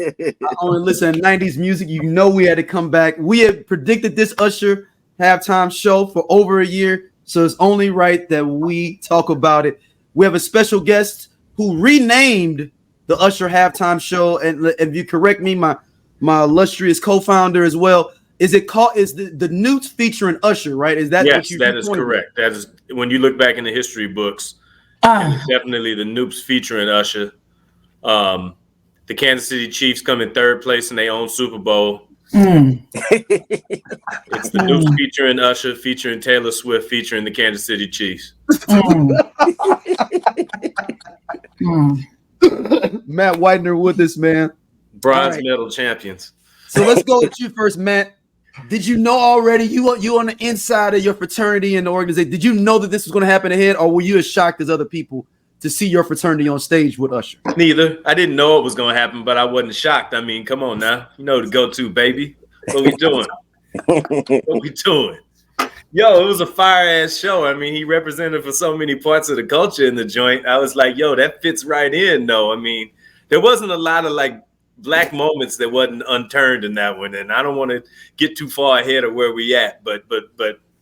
I only listen to 90s music. You know we had to come back. We had predicted this Usher halftime show for over a year, so it's only right that we talk about it. We have a special guest who renamed the Usher halftime show, and if you correct me, my illustrious co-founder as well. Is it called? Is the Nupes featuring Usher? Right? Is that yes? What you? That is correct. That is when you look back in the history books. And it's definitely the Nupes featuring Usher. The Kansas City Chiefs come in third place in their own Super Bowl. It's the Nupes featuring Usher, featuring Taylor Swift, featuring the Kansas City Chiefs. Matt Whitener with us, man. Bronze medal champions. So let's go with you first, Matt. Did you know already? You on the inside of your fraternity and the organization. Did you know that this was going to happen ahead, or were you as shocked as other people to see your fraternity on stage with Usher? Neither. I didn't know it was going to happen, but I wasn't shocked. I mean, come on now. You know the go-to, baby. What we doing? What we doing? Yo, it was a fire-ass show. I mean, he represented for so many parts of the culture in the joint. I was like, yo, that fits right in, though. I mean, there wasn't a lot of, like, black moments that wasn't unturned in that one, and I don't want to get too far ahead of where we at, but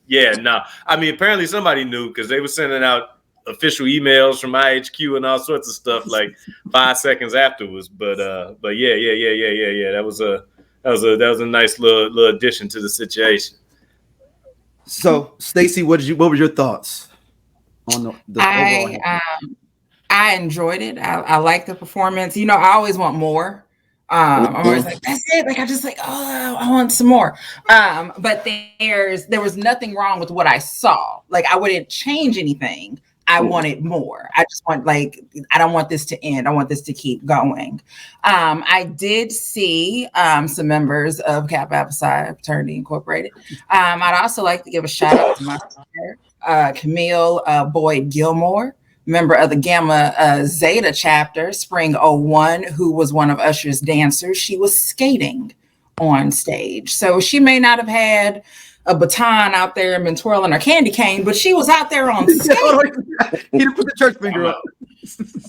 yeah, no. I mean, apparently somebody knew because they were sending out official emails from IHQ and all sorts of stuff like 5 seconds afterwards. But yeah. That was a nice little addition to the situation. So, Stacey, what was your thoughts on the overall? I enjoyed it. I like the performance. You know, I always want more. I'm always like, that's it. Like, I just like, oh, I want some more. But there was nothing wrong with what I saw. Like, I wouldn't change anything. I wanted more. I just want, like, I don't want this to end. I want this to keep going. I did see some members of Kappa Alpha Psi Fraternity Incorporated. I'd also like to give a shout out to my sister, Camille Boyd Gilmore, member of the Gamma Zeta chapter, Spring 01, who was one of Usher's dancers. She was skating on stage. So she may not have had a baton out there and been twirling her candy cane, but she was out there on stage. He didn't put the church finger up.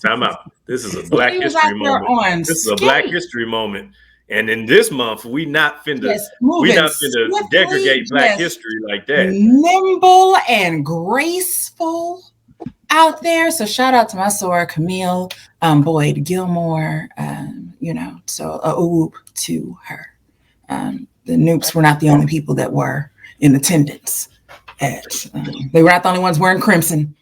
Time out. This is a Black History moment. This is a Black History moment. And in this month, we not finna degradate Black history like that. Nimble and graceful out there. So shout out to my soror, Camille Boyd Gilmore. So a oop to her. The Nupes were not the only people that were in attendance. They were not the only ones wearing crimson.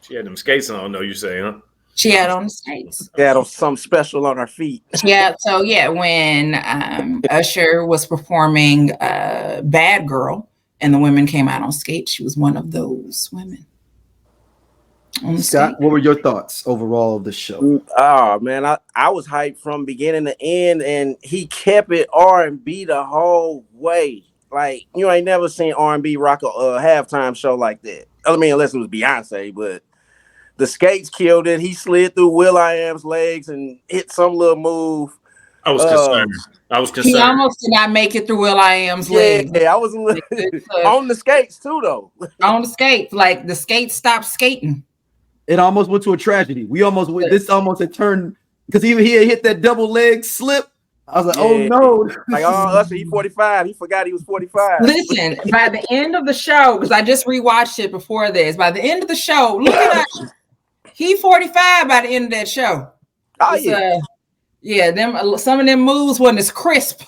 She had them skates on, though, you say, huh? She had on the skates. She had on something special on her feet. Yeah. So when Usher was performing Bad Girl and the women came out on skates, she was one of those women. Scott, what were your thoughts overall of the show? Oh man, I was hyped from beginning to end, and he kept it R&B the whole way. Like, you ain't never seen R&B rock a halftime show like that. I mean, unless it was Beyonce, but the skates killed it. He slid through Will.i.am's legs and hit some little move. I was concerned. He almost did not make it through Will.i.am's legs. Yeah, I was on the skates too, though. On the skates, like the skates stopped skating. It almost went to a tragedy. This almost had turned because he had hit that double leg slip. I was like, oh no. Like, Usher, he 45. He forgot he was 45. Listen, by the end of the show, because I just rewatched it before this, by the end of the show, look at Usher. He 45 by the end of that show. Oh, some of them moves wasn't as crisp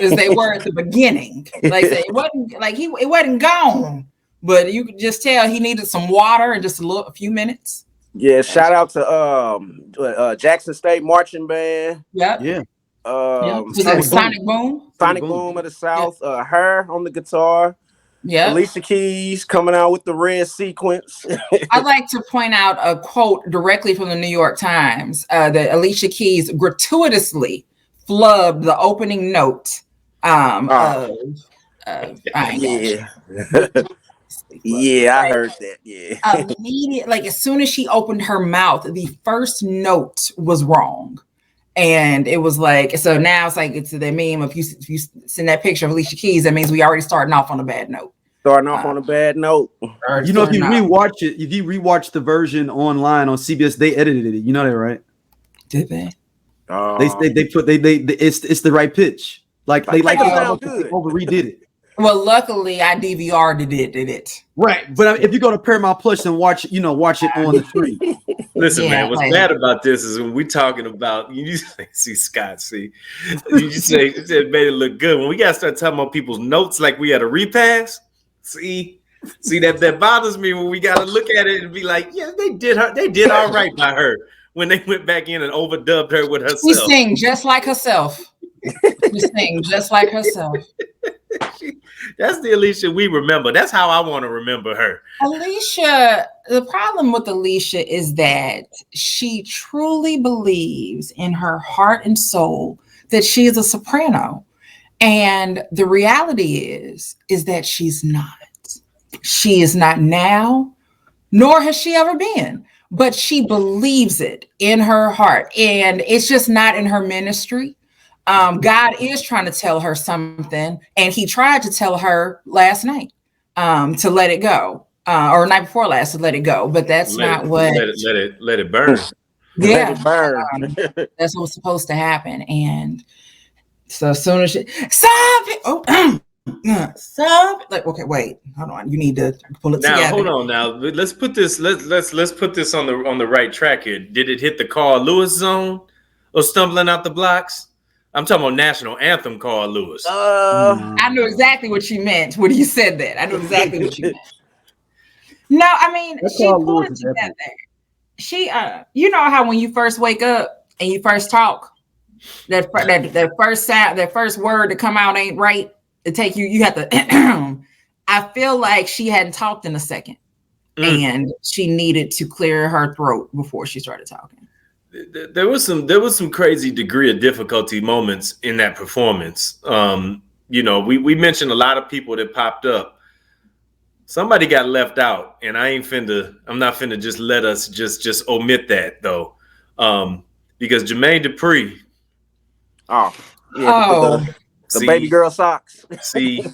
as they were at the beginning. Like I said, it wasn't gone. But you could just tell he needed some water and just a few minutes. Yeah, shout out to Jackson State Marching Band. Yep. Yeah. Sonic Boom. Sonic Boom of the South. Yep. Her on the guitar. Yeah. Alicia Keys coming out with the red sequence. I'd like to point out a quote directly from the New York Times that Alicia Keys gratuitously flubbed the opening note Yeah, I heard that. Yeah. Immediate, like as soon as she opened her mouth, the first note was wrong. And it was like, so now it's like it's the meme of if you send that picture of Alicia Keys, that means we already starting off on a bad note. On a bad note. You know, if you rewatch the version online on CBS, they edited it. You know that, right? Did they? They put they it's the right pitch. Like they like it sound good. Over redid it. Well, luckily I DVR'd it. Right, but if you go to Paramount Plus and watch it on the screen. Listen, man, what's bad about this is when we talking about you see Scott, you say it made it look good. When we gotta start talking about people's notes like we had a repass, see that bothers me when we gotta look at it and be like, yeah, they did all right by her when they went back in and overdubbed her with herself. She sing just like herself. That's the Alicia we remember. That's how I want to remember her. Alicia, the problem with Alicia is that she truly believes in her heart and soul that she is a soprano. And the reality is that she's not. She is not now, nor has she ever been. But she believes it in her heart. And it's just not in her ministry. God is trying to tell her something, and he tried to tell her last night to let it go, or night before last to let it go. But that's not what. Let it burn. Yeah, let it burn. That's what's supposed to happen. And so as soon as she stop it, stop. Like, okay, wait, hold on. You need to pull it together. Now, hold on. Now, let's put this. Let's put this on the right track here. Did it hit the Carl Lewis zone or stumbling out the blocks? I'm talking about national anthem, Carl Lewis. I knew exactly what you meant when you said that. I knew exactly what you meant. No, I mean, she pulled it together. She, you know how when you first wake up and you first talk, that first sound, that first word to come out ain't right. To take you have to. I feel like she hadn't talked in a second, and she needed to clear her throat before she started talking. There was some crazy degree of difficulty moments in that performance. We mentioned a lot of people that popped up. Somebody got left out, and I'm not finna just let us just omit that though, because Jermaine Dupri. The baby girl socks. See,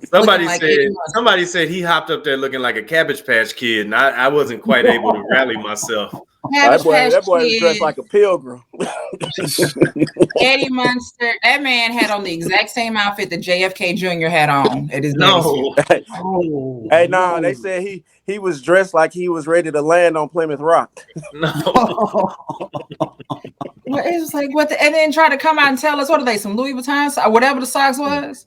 somebody said he hopped up there looking like a Cabbage Patch Kid, and I wasn't quite able to rally myself. That boy was dressed like a pilgrim. Eddie Munster, that man had on the exact same outfit that JFK Jr. had on at his They said he was dressed like he was ready to land on Plymouth Rock. No. It was like what and then try to come out and tell us what are they, some Louis Vuitton or whatever the socks was.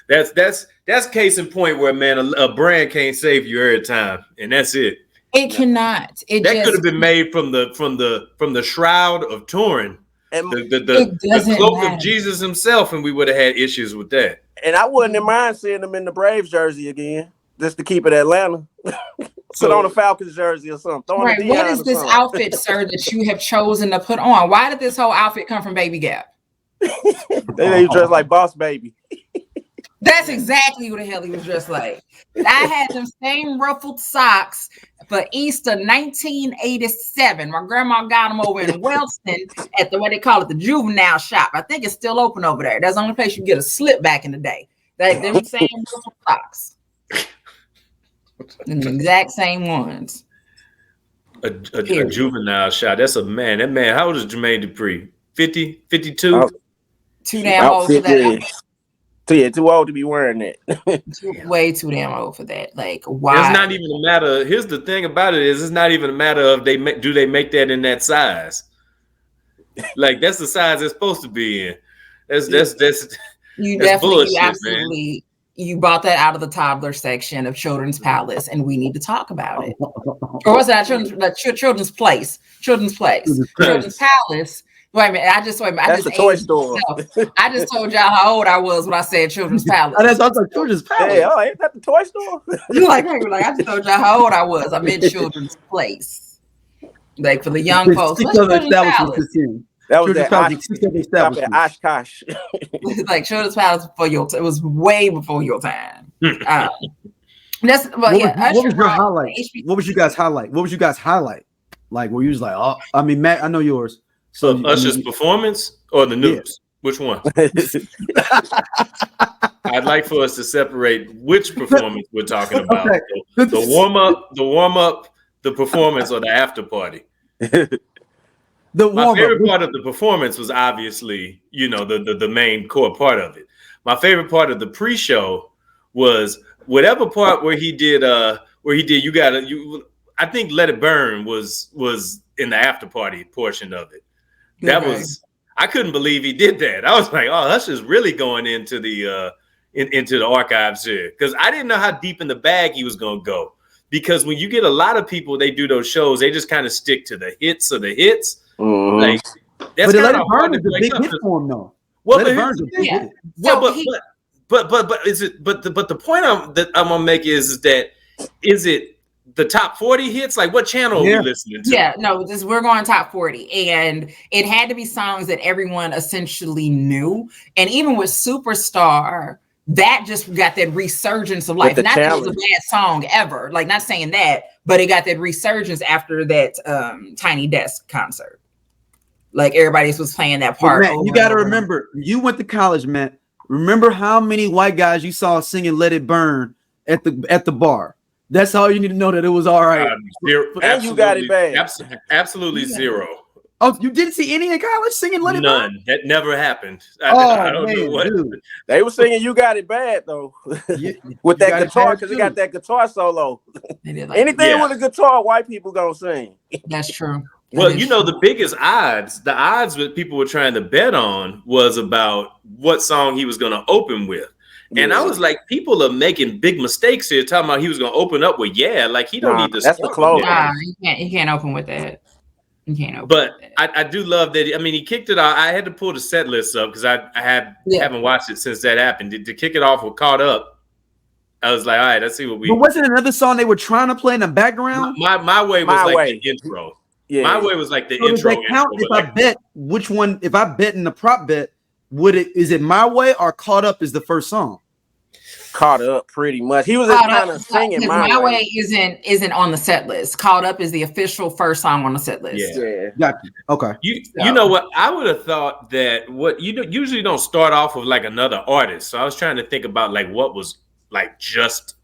That's case in point where, man, a brand can't save you every time, and that's it. It cannot. That could have been made from the shroud of Turin, the cloak of Jesus himself, and we would have had issues with that. And I wouldn't mind seeing them in the Braves jersey again, just to keep it Atlanta. Put on a Falcons jersey or something. Right. What is this outfit, sir, that you have chosen to put on? Why did this whole outfit come from Baby Gap? They dressed like Boss Baby. That's exactly what the hell he was dressed like. I had them same ruffled socks for Easter 1987. My grandma got them over in Wellston at what they call it, the juvenile shop. I think it's still open over there. That's the only place you get a slip back in the day. Them same ruffled socks. The exact same ones. A juvenile shot. That's a man. That man, how old is Jermaine Dupri? 50, 52? Too damn old for that. Too old to be wearing that. Way too damn old for that. Like, why? It's not even a matter. Here's the thing about it is, it's not even a matter of do they make that in that size? Like, that's the size it's supposed to be in. That's bullshit, absolutely. Man. You bought that out of the toddler section of Children's Palace, and we need to talk about it. Or was that Children's Place? Children's Palace. Wait a minute. That's the toy store. I just told y'all how old I was when I said Children's Palace. That's also Children's Palace. Hey, ain't that the toy store? You're like, I just told y'all how old I was. I meant Children's Place. Like for the young folks. That was that Oshkosh. Like Children's Palace before your time. It was way before your time. What was your highlight? What was you guys highlight? Like, were you just like, oh, I mean, Matt, I know yours. So Usher's performance or the Nupes? Yeah. Which one? I'd like for us to separate which performance we're talking about. Okay. The warm up, the performance, or the after party. My favorite part of the performance was obviously, the main core part of it. My favorite part of the pre-show was whatever part where he did I think Let It Burn was in the after party portion of it. I couldn't believe he did that. I was like, oh, that's just really going into the into the archives here, because I didn't know how deep in the bag he was going to go. Because when you get a lot of people, they do those shows, they just kind of stick to the hits of the hits. Mm-hmm. Like that's kind of hard to break up. For him, though. Well, but the point I'm gonna make is it the top 40 hits? Like, what channel are we listening to? Yeah, no, we're going top 40, and it had to be songs that everyone essentially knew. And even with Superstar, that just got that resurgence of life. Not that it was a bad song ever, like, not saying that, but it got that resurgence after that Tiny Desk concert. Like, everybody was playing that part. Man, you got to remember, you went to college, man. Remember how many white guys you saw singing "Let It Burn" at the bar. That's all you need to know, that it was all right. And you got it bad. Absolutely zero. Oh, you didn't see any in college singing "Let It Burn"? None. That never happened. I don't know what. Dude. They were singing "You Got It Bad" though, with that guitar, because it got that guitar solo. Anything with a guitar, white people gonna sing. That's true. Well, the biggest odds that people were trying to bet on was about what song he was going to open with. And I was like, people are making big mistakes here, talking about he was going to open up with like he don't need to. That's the close. You can't open with that. You can't open. But I do love that. I mean, he kicked it off. I had to pull the set list up because I haven't watched it since that happened. To kick it off with "Caught Up," I was like, all right, let's see what we. But wasn't another song they were trying to play in the background? My way was the intro. Yeah. My way was like the intro. Does that count if I bet which one? If I bet in the prop bet, is it "My Way" or "Caught Up" is the first song? Caught Up, pretty much. He was just kind of singing My Way isn't on the set list. Caught Up is the official first song on the set list. Yeah. Gotcha. Okay. You know what? I would have thought that usually don't start off with like another artist. So I was trying to think about like what was like just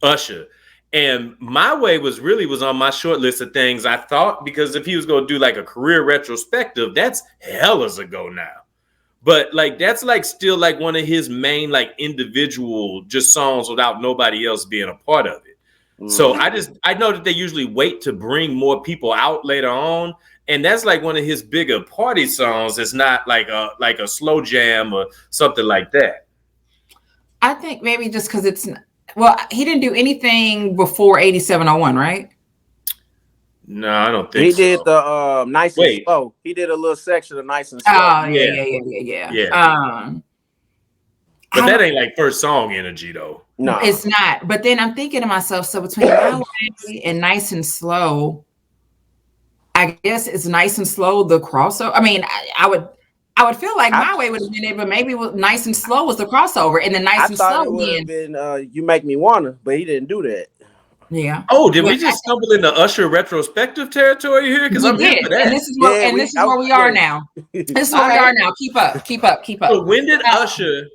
Usher. And My Way was on my short list of things I thought, because if he was going to do like a career retrospective, that's hellas ago now. But like, that's like still like one of his main like individual just songs without nobody else being a part of it. Mm-hmm. So I know that they usually wait to bring more people out later on. And that's like one of his bigger party songs. It's not like a slow jam or something like that. I think maybe just because it's, well, he didn't do anything before 8701, right? No, I don't think he did the Nice and Slow. He did a little section of Nice and Slow. Oh, yeah. But that ain't like first song energy, though. No, it's not. But then I'm thinking to myself, so between My Way and Nice and Slow, I guess it's Nice and Slow the crossover. I mean, I would feel like My Way would have been it, but maybe Nice and Slow was the crossover, and then Nice and Slow would have been You Make Me Wanna, but he didn't do that. Yeah. Oh, did we just stumble into Usher retrospective territory here? Because I'm here for that. And this is where we are now. This is where we are now. Keep up. So when did Usher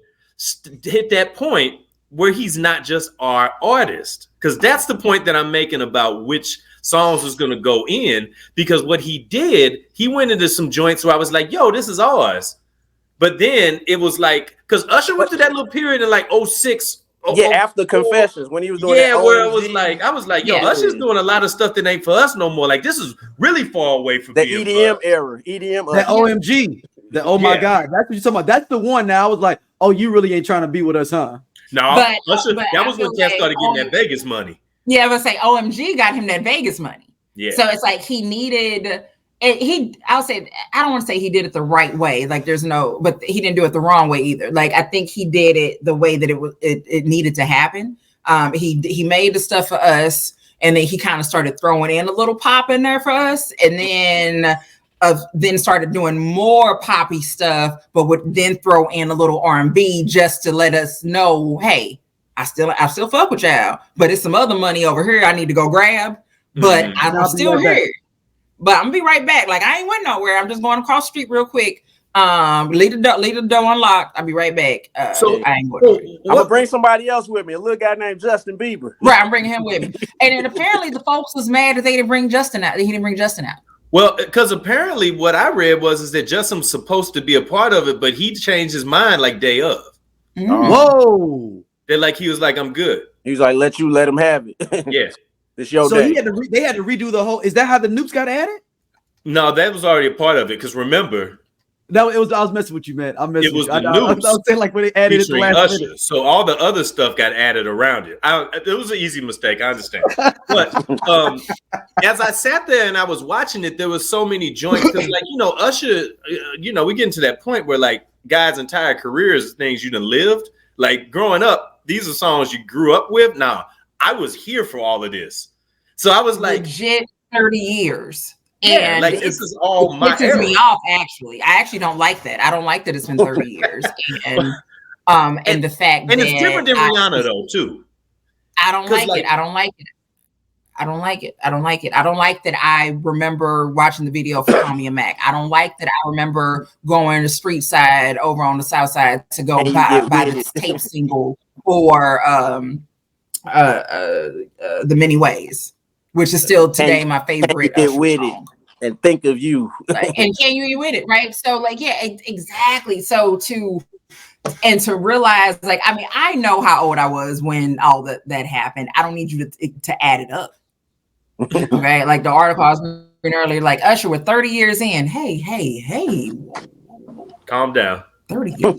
hit that point where he's not just our artist? Because that's the point that I'm making about which songs was going to go in. Because what he did, he went into some joints where I was like, yo, this is ours. But then it was like, because Usher went through that little period in like 06. After Confessions, when he was doing where I was like, yo, Usher's doing a lot of stuff that ain't for us no more. Like, this is really far away from the EDM era. EDM, that OMG, the oh my God, that's what you're talking about. That's the one. Now I was like, oh, you really ain't trying to be with us, huh? No, Usher, that was when Cat started getting that Vegas money. Yeah, I would say OMG got him that Vegas money. Yeah, so it's like he needed. I'll say, I don't want to say he did it the right way. Like but he didn't do it the wrong way either. Like, I think he did it the way that it needed to happen. He made the stuff for us, and then he kind of started throwing in a little pop in there for us, and then started doing more poppy stuff, but would then throw in a little R&B just to let us know, hey, I still fuck with y'all, but it's some other money over here I need to go grab, but I'm still here. But I'm gonna be right back. Like, I ain't went nowhere. I'm just going across the street real quick. Leave the door unlocked. I'll be right back. I ain't going. I'm gonna bring somebody else with me. A little guy named Justin Bieber. Right, I'm bringing him with me. And then apparently the folks was mad that they didn't bring Justin out. He didn't bring Justin out. Well, because apparently what I read is that Justin's supposed to be a part of it, but he changed his mind like day of. Whoa! That like he was like, I'm good. He was like, let him have it. Yeah. It's your So day. they had to redo the whole. Is that how the Nupes got added? No, that was already a part of it. Because remember, No, it was. I was messing with you, man. I'm messing. it was with you. the I was Nupes saying like when they added it the featuring last Usher. minute. So all the other stuff got added around it. It was an easy mistake. I understand. But as I sat there and I was watching it, there was so many joints. Because like, Usher, we get into that point where like guys' entire careers, things you done lived. Like growing up, these are songs you grew up with. Now, I was here for all of this. So I was like, legit 30 years. Yeah, and like this is all my pisses era. me off. Actually, I actually don't like that. I don't like that it's been 30 years, and the fact and that it's different than Rihanna though too. I don't like it. I don't like it. I don't like it. I don't like it. I don't like that I remember watching the video for Call Me a Mac. I don't like that I remember going to street side over on the south side to go buy this tape single for the Many Ways, which is still today my favorite song. And think of you. And can you with it, right? So like, yeah, exactly. So to realize, like, I mean, I know how old I was when all that happened. I don't need you to add it up. Okay, like the article I was reading earlier, like Usher with 30 years in. Hey. Calm down. 30 years.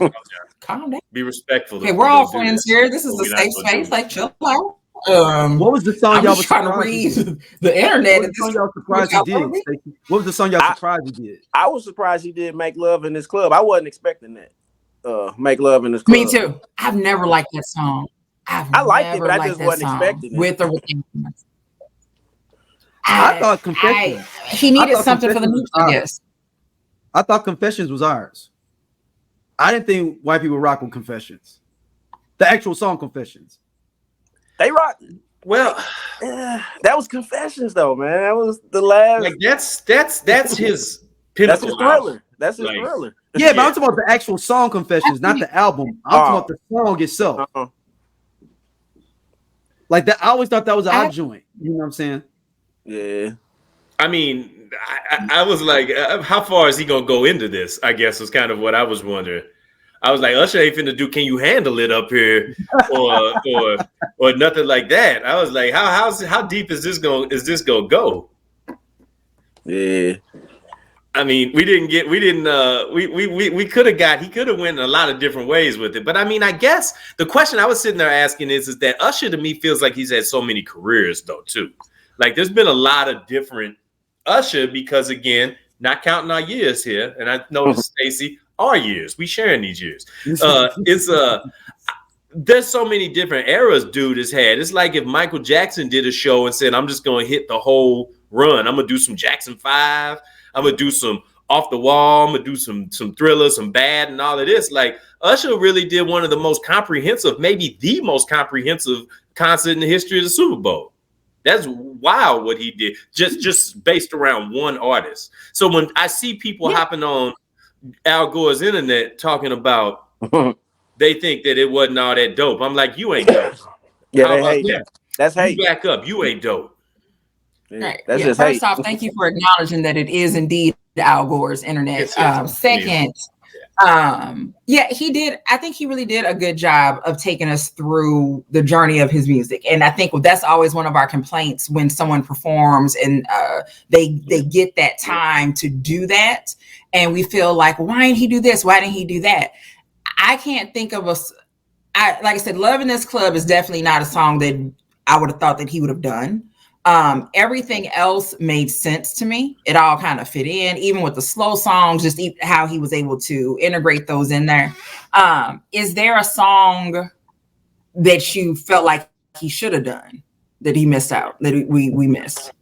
Calm down. Be respectful. Okay, we're all friends here. This is a safe space. Like, chill out. What was the song y'all was trying to read the internet? What was the song y'all surprised he did? What was the song y'all surprised he did? I was surprised he did Make Love in This Club. I wasn't expecting that. Make Love in This Club. Me too. I've never liked that song. I liked it, but I just wasn't expecting it. With or without. I thought Confessions. He needed something for the Nupes, I guess. I thought Confessions was ours. I didn't think white people rock with Confessions. The actual song Confessions. They rock. Well, that was Confessions though, man. That was the last. Like that's his pinnacle. That's his thriller. That's his thriller. Yeah, but I'm talking about the actual song Confessions, not the album. I'm talking about the song itself. Like that, I always thought that was an odd joint. You know what I'm saying? Yeah. I mean, I was like, how far is he gonna go into this? I guess was kind of what I was wondering. I was like, Usher ain't finna do "Can You Handle It" up here, or nothing like that. I was like, how deep is this gonna go? Yeah. I mean, he could have went in a lot of different ways with it. But I mean, I guess the question I was sitting there asking is that Usher to me feels like he's had so many careers though too. Like there's been a lot of different Usher because again, not counting our years here, and I noticed Stacey, our years, we sharing these years. There's so many different eras dude has had. It's like if Michael Jackson did a show and said, I'm just gonna hit the whole run. I'm gonna do some Jackson 5, I'm gonna do some Off the Wall, I'm gonna do some Thriller, some Bad, and all of this. Like Usher really did one of the most comprehensive, maybe the most comprehensive concert in the history of the Super Bowl. That's wild what he did, just based around one artist. So when I see people hopping on Al Gore's internet talking about they think that it wasn't all that dope, I'm like, you ain't dope. That's hate. You back up. You ain't dope. Yeah, right. That's just first off, thank you for acknowledging that it is indeed Al Gore's internet. Second, he did. I think he really did a good job of taking us through the journey of his music, and I think that's always one of our complaints when someone performs and they get that time to do that, and we feel like, why didn't he do this? Why didn't he do that? I can't think of like I said, "Love in This Club" is definitely not a song that I would have thought that he would have done. Everything else made sense to me. It all kind of fit in, even with the slow songs, just how he was able to integrate those in there. Is there a song that you felt like he should have done that he missed out, that we missed?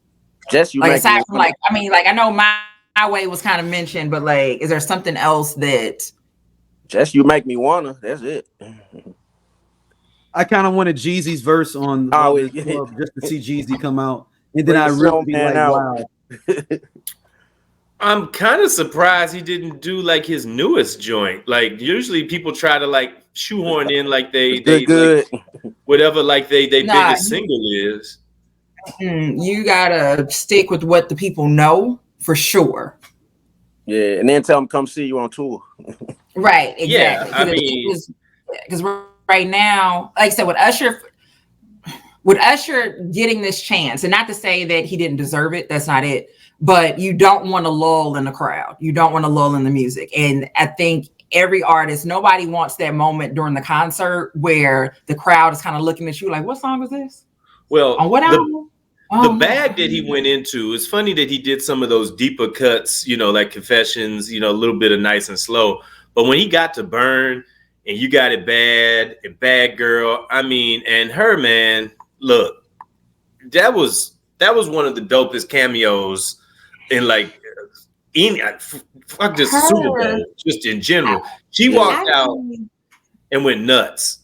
Just you, like aside from I know my way was kind of mentioned, but like, is there something else that? Just You Make Me Wanna. That's it. I kind of wanted Jeezy's verse on Club just to see Jeezy come out, and then I really be like, wow. I'm kind of surprised he didn't do like his newest joint. Like usually people try to like shoehorn in like they good. Like, whatever like they biggest single is. You gotta stick with what the people know for sure. Yeah, and then tell them come see you on tour. Right, exactly. Yeah, I mean, because right now, like I said, with Usher getting this chance, and not to say that he didn't deserve it, that's not it, but you don't want to lull in the crowd. You don't want to lull in the music. And I think every artist, nobody wants that moment during the concert where the crowd is kind of looking at you like, what song is this? Well, on what album? The bag that he went into, it's funny that he did some of those deeper cuts, like Confessions, a little bit of Nice and Slow. But when he got to Burn and You Got It Bad and Bad Girl, I mean, and her, man, look, that was one of the dopest cameos in like fuck this Super Bowl, just in general. She walked out and went nuts.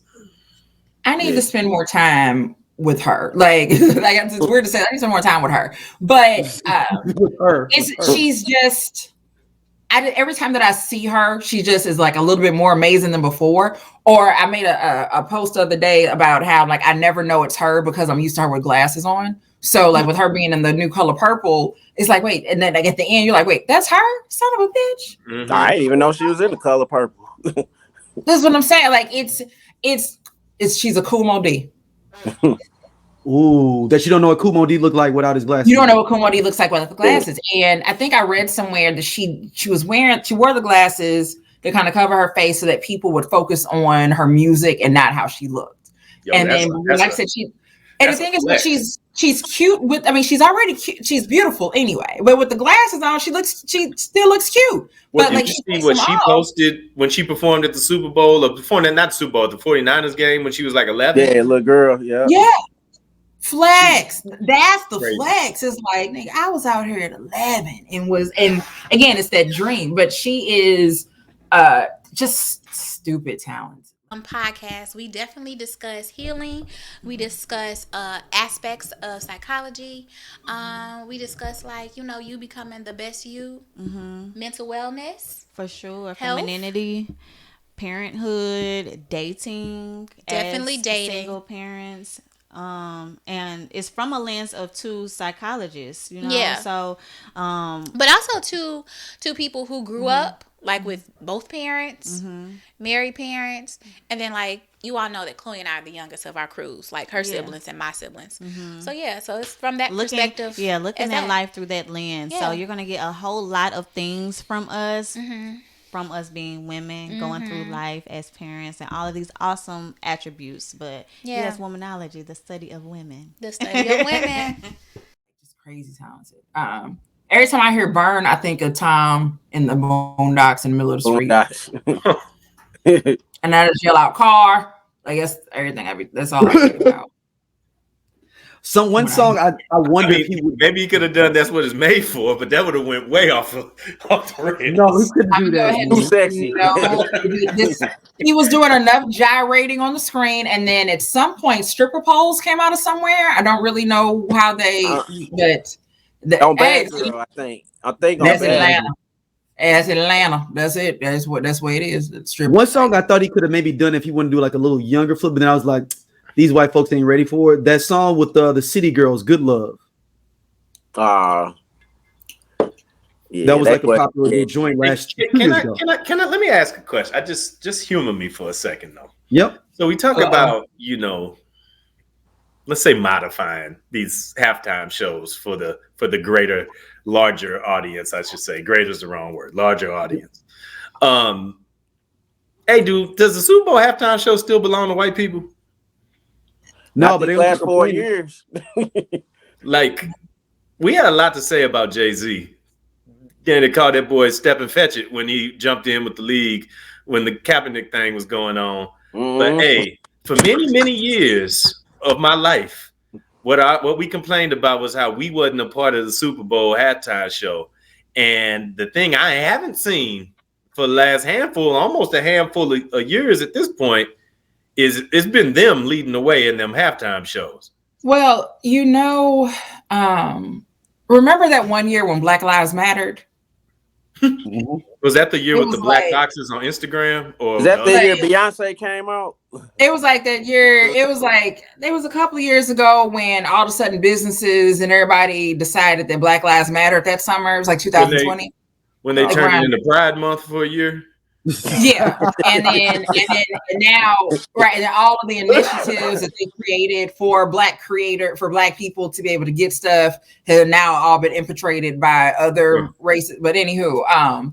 I need to spend more time with her. Like it's weird to say, I need some more time with her. But with her. She's just, every time that I see her, she just is like a little bit more amazing than before. Or I made a post the other day about how like I never know it's her because I'm used to her with glasses on. So like with her being in the new color purple, it's like, wait, and then like at the end, you're like, wait, that's her? Son of a bitch. Mm-hmm. I didn't even know she was in the color purple. That's what I'm saying. Like it's she's a cool Modi. Ooh, that you don't know what Kumo D looked like without his glasses. You don't know what Kumo D looks like without the glasses. And I think I read somewhere that she wore the glasses to kind of cover her face so that people would focus on her music and not how she looked. And then, like I said, the thing is, she's cute with. I mean, she's already cute. She's beautiful anyway. But with the glasses on, she still looks cute. Well, but did you see what she posted when she performed at the Super Bowl, or performed at not Super Bowl, the 49ers game when she was like 11? Yeah, little girl. Yeah. Yeah. Flex. That's the crazy flex. It's like, nigga, I was out here at 11 and again, it's that dream. But she is just stupid talented. Podcast, we definitely discuss healing. We discuss aspects of psychology. We discuss you becoming the best you, mental wellness, for sure, health, femininity, parenthood, dating, definitely dating, single parents. And it's from a lens of two psychologists, Yeah. So, but also two people who grew up like with both parents, married parents, and then like you all know that Chloe and I are the youngest of our crews, like her siblings and my siblings. So so it's from that perspective. Yeah, looking at life through that lens. Yeah. So you're gonna get a whole lot of things from us. From us being women, going through life as parents, and all of these awesome attributes. But yes, womanology, the study of women. The study of women. Just crazy talented. Every time I hear Burn, I think of Tom in the Boondocks in the middle of the street. And that is yell out car. I guess everything. That's all I think about. One song I wonder if he would. Maybe he could have done That's What It's Made For, but that would have went way off the rails. No, he couldn't do that. Too sexy. He was doing enough gyrating on the screen, and then at some point, stripper poles came out of somewhere. I don't really know how they, but on Bad Girl, I think that's Atlanta. That's Atlanta. That's it. That's the way it is. One song I thought he could have maybe done if he wanted to do like a little younger flip, but then I was like, these white folks ain't ready for it. That song with the City Girls, Good Love. Yeah, that was like a popular joint last year. Can I let me ask a question? I just humor me for a second though. Yep. So we talk about, let's say modifying these halftime shows for the greater, larger audience, I should say. Greater is the wrong word, larger audience. Hey, dude, does the Super Bowl halftime show still belong to white people? No, but they last 4 years. Like, we had a lot to say about Jay-Z. Then they called that boy Step and Fetch It when he jumped in with the league when the Kaepernick thing was going on. But hey, for many, many years of my life, what we complained about was how we wasn't a part of the Super Bowl halftime show. And the thing I haven't seen for the last almost a handful of years at this point, it's been them leading the way in them halftime shows. Well, remember that one year when Black Lives Mattered? Was that the year It with the was black like- boxes on Instagram? Or Is that the Like- year Beyonce came out? It was like that year. It was like there was a couple of years ago when all of a sudden businesses and everybody decided that Black Lives Matter at that summer. It was like 2020. when they Like turned around- it into Pride Month for a year? Yeah, and now, right, and all of the initiatives that they created for Black people to be able to get stuff have now all been infiltrated by other races. But anywho,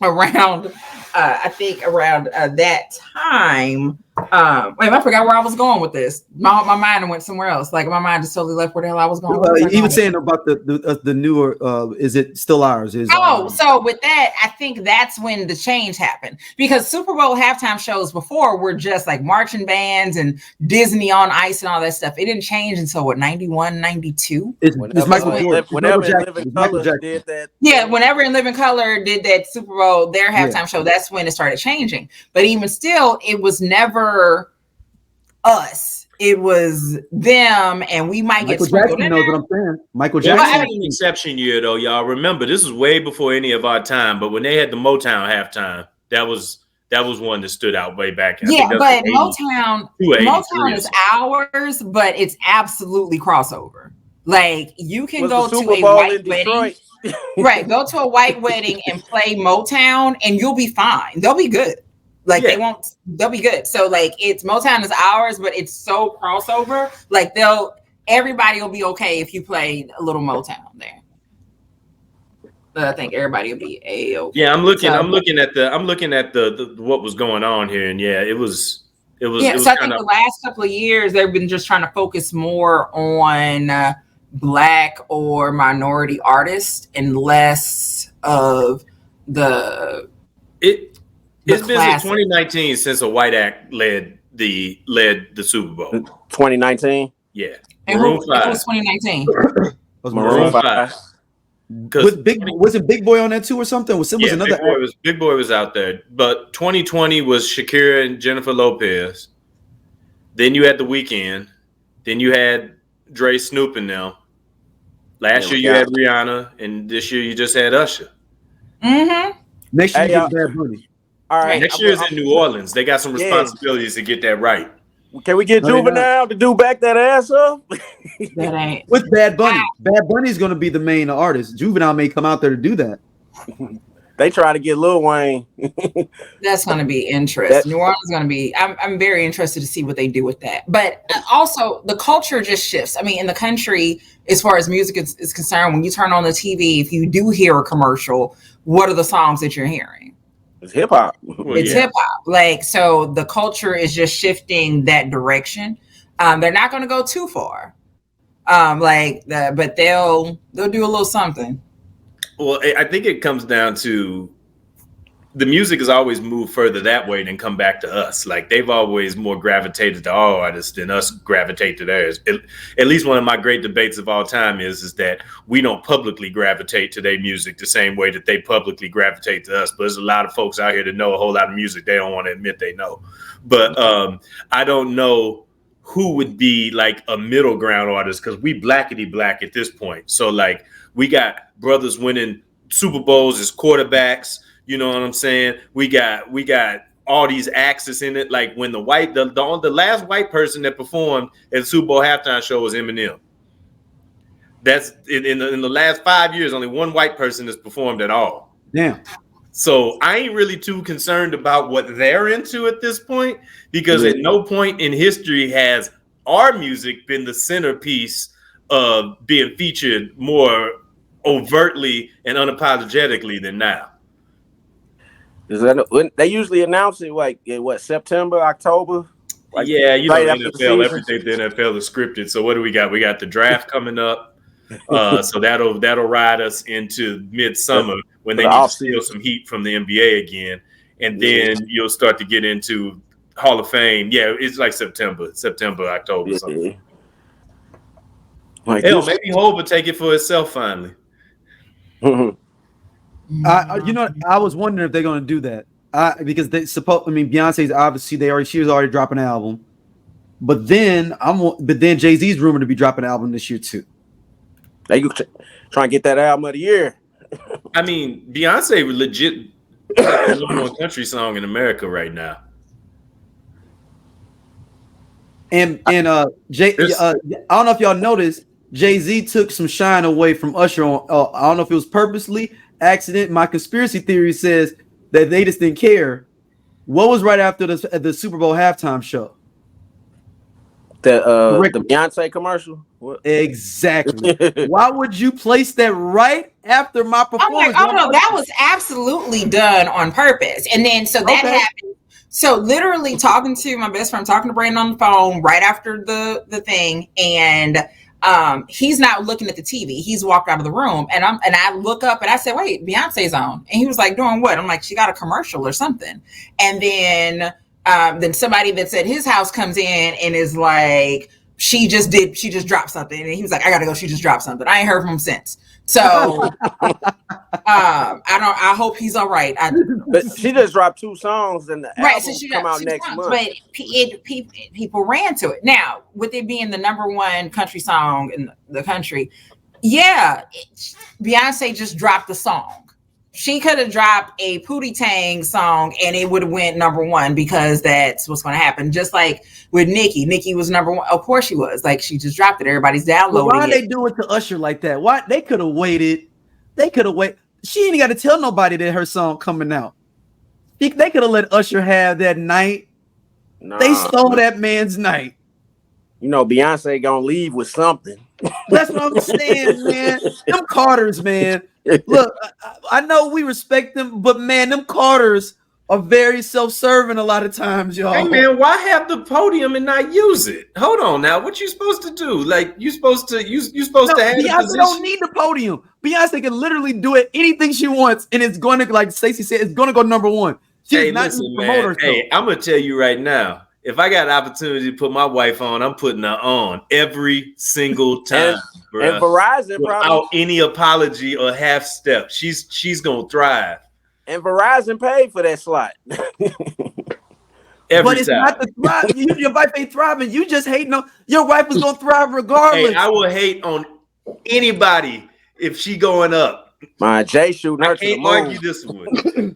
around I think around that time. Wait, I forgot where I was going with this. My mind went somewhere else. Like my mind just totally left where the hell I was going. He was saying about the newer. Is it still ours? So with that, I think that's when the change happened, because Super Bowl halftime shows before were just like marching bands and Disney on Ice and all that stuff. It didn't change until what, 91, 92? It's Michael Jordan. Whenever Michael Jackson did that. Yeah, whenever In Living Color did that Super Bowl, their halftime show, that's when it started changing. But even still, it was never us. It was them, and we might Michael get sprinkled Jackson in knows there. what I'm saying. Michael That Jackson. was an exception year, though, y'all. Remember, this was way before any of our time. But when they had the Motown halftime, that was one that stood out way back. Yeah, but Motown is or ours, but it's absolutely crossover. Like you can go to Super a Bowl white in wedding, Detroit. right? Go to a white wedding and play Motown, and you'll be fine. They'll be good. Like they'll be good. So like Motown is ours, but it's so crossover. Like everybody will be okay if you play a little Motown there. But I think everybody will be a-okay. Yeah, I'm looking at the what was going on here, and it was. So I think the last couple of years they've been just trying to focus more on Black or minority artists and less of It's been since 2019 since a white act led the Super Bowl. 2019. Yeah, and Maroon who 5. was 2019? Maroon 5. Wasn't Big Boy on that too or something? Was another Big Boy was out there, but 2020 was Shakira and Jennifer Lopez. Then you had The Weeknd. Then you had Dre, Snoop, and them. Last year you had Rihanna, and this year you just had Usher. Mm-hmm. Next year you get Bad Bunny. All right. Next year is in New Orleans. They got some responsibilities to get that right. Can we get Juvenile to do back that ass up? That ain't with Bad Bunny. Bad Bunny is going to be the main artist. Juvenile may come out there to do that. They try to get Lil Wayne. That's going to be interesting. New Orleans is going to be. I'm very interested to see what they do with that. But also, the culture just shifts. I mean, in the country, as far as music is concerned, when you turn on the TV, if you do hear a commercial, what are the songs that you're hearing? It's hip hop. It's hip hop. Like, so the culture is just shifting that direction. They're not going to go too far. But they'll do a little something. Well, I think it comes down to the music has always moved further that way than come back to us. Like they've always more gravitated to our artists than us gravitate to theirs. At least one of my great debates of all time is that we don't publicly gravitate to their music the same way that they publicly gravitate to us. But there's a lot of folks out here that know a whole lot of music they don't want to admit they know. But I don't know who would be like a middle ground artist because we blackety black at this point. So like we got brothers winning Super Bowls as quarterbacks. You know what I'm saying? We got all these axes in it. Like when the last white person that performed at the Super Bowl halftime show was Eminem. That's in the last 5 years, only one white person has performed at all. Damn. So I ain't really too concerned about what they're into at this point, because at no point in history has our music been the centerpiece of being featured more overtly and unapologetically than now. They usually announce it like September, October. Like, yeah, you know, NFL, everything the NFL is scripted. So what do we got? We got the draft coming up. So that'll ride us into midsummer when they need to steal some heat from the NBA again. And then you'll start to get into Hall of Fame. Yeah, it's like September, October, something. Hell, maybe Hov will take it for itself finally. I was wondering if they're going to do that because Beyonce's obviously she was already dropping an album, but then Jay-Z's rumored to be dropping an album this year too. They trying to get that album of the year. I mean, Beyonce legit the number one country song in America right now. And I don't know if y'all noticed, Jay-Z took some shine away from Usher on. I don't know if it was purposely, accident. My conspiracy theory says that they just didn't care. What was right after the Super Bowl halftime show? The Beyonce commercial. What? Exactly. Why would you place that right after my performance? I'm like, oh no, that was absolutely done on purpose. And then so that happened. So literally talking to my best friend, talking to Brandon on the phone right after the thing, and he's not looking at the TV. He's walked out of the room, and I look up and I said, "Wait, Beyonce's on," and he was like, "Doing what?" I'm like, "She got a commercial or something." And then somebody that's at his house comes in and is like, she just dropped something, and he was like, "I gotta go. She just dropped something." I ain't heard from him since. So I hope he's all right. But she just dropped 2 songs, and the album so she come out next month. But people ran to it. Now, with it being the number one country song in the country, Beyonce just dropped the song. She could have dropped a Pootie Tang song and it would have went number one, because that's what's going to happen. Just like with Nicki. Nicki was number one. Of course she was. Like, she just dropped it. Everybody's downloading it. Why they do it to Usher like that? Why? They could have waited. She ain't got to tell nobody that her song coming out. They could have let Usher have that night. Nah, they stole that man's night. You know, Beyonce gonna leave with something. That's what I'm saying, man. Them Carters, man. Look, I know we respect them, but man, them Carters are very self-serving a lot of times, y'all. Hey man, why have the podium and not use it? Hold on now. What you supposed to do? Like, you supposed to have Beyonce don't need the podium. Beyonce can literally do it anything she wants, and it's going to, like Stacey said, it's going to go number one. She's not listen, promoter. Man. Hey, I'm gonna tell you right now. If I got an opportunity to put my wife on, I'm putting her on every single time. And Verizon without any apology or half step. She's gonna thrive. And Verizon paid for that slot. But it's not the thrive. Your wife ain't thriving. You just hating on your wife was gonna thrive regardless. Hey, I will hate on anybody if she going up. My Jay shooting her. I can't argue this one.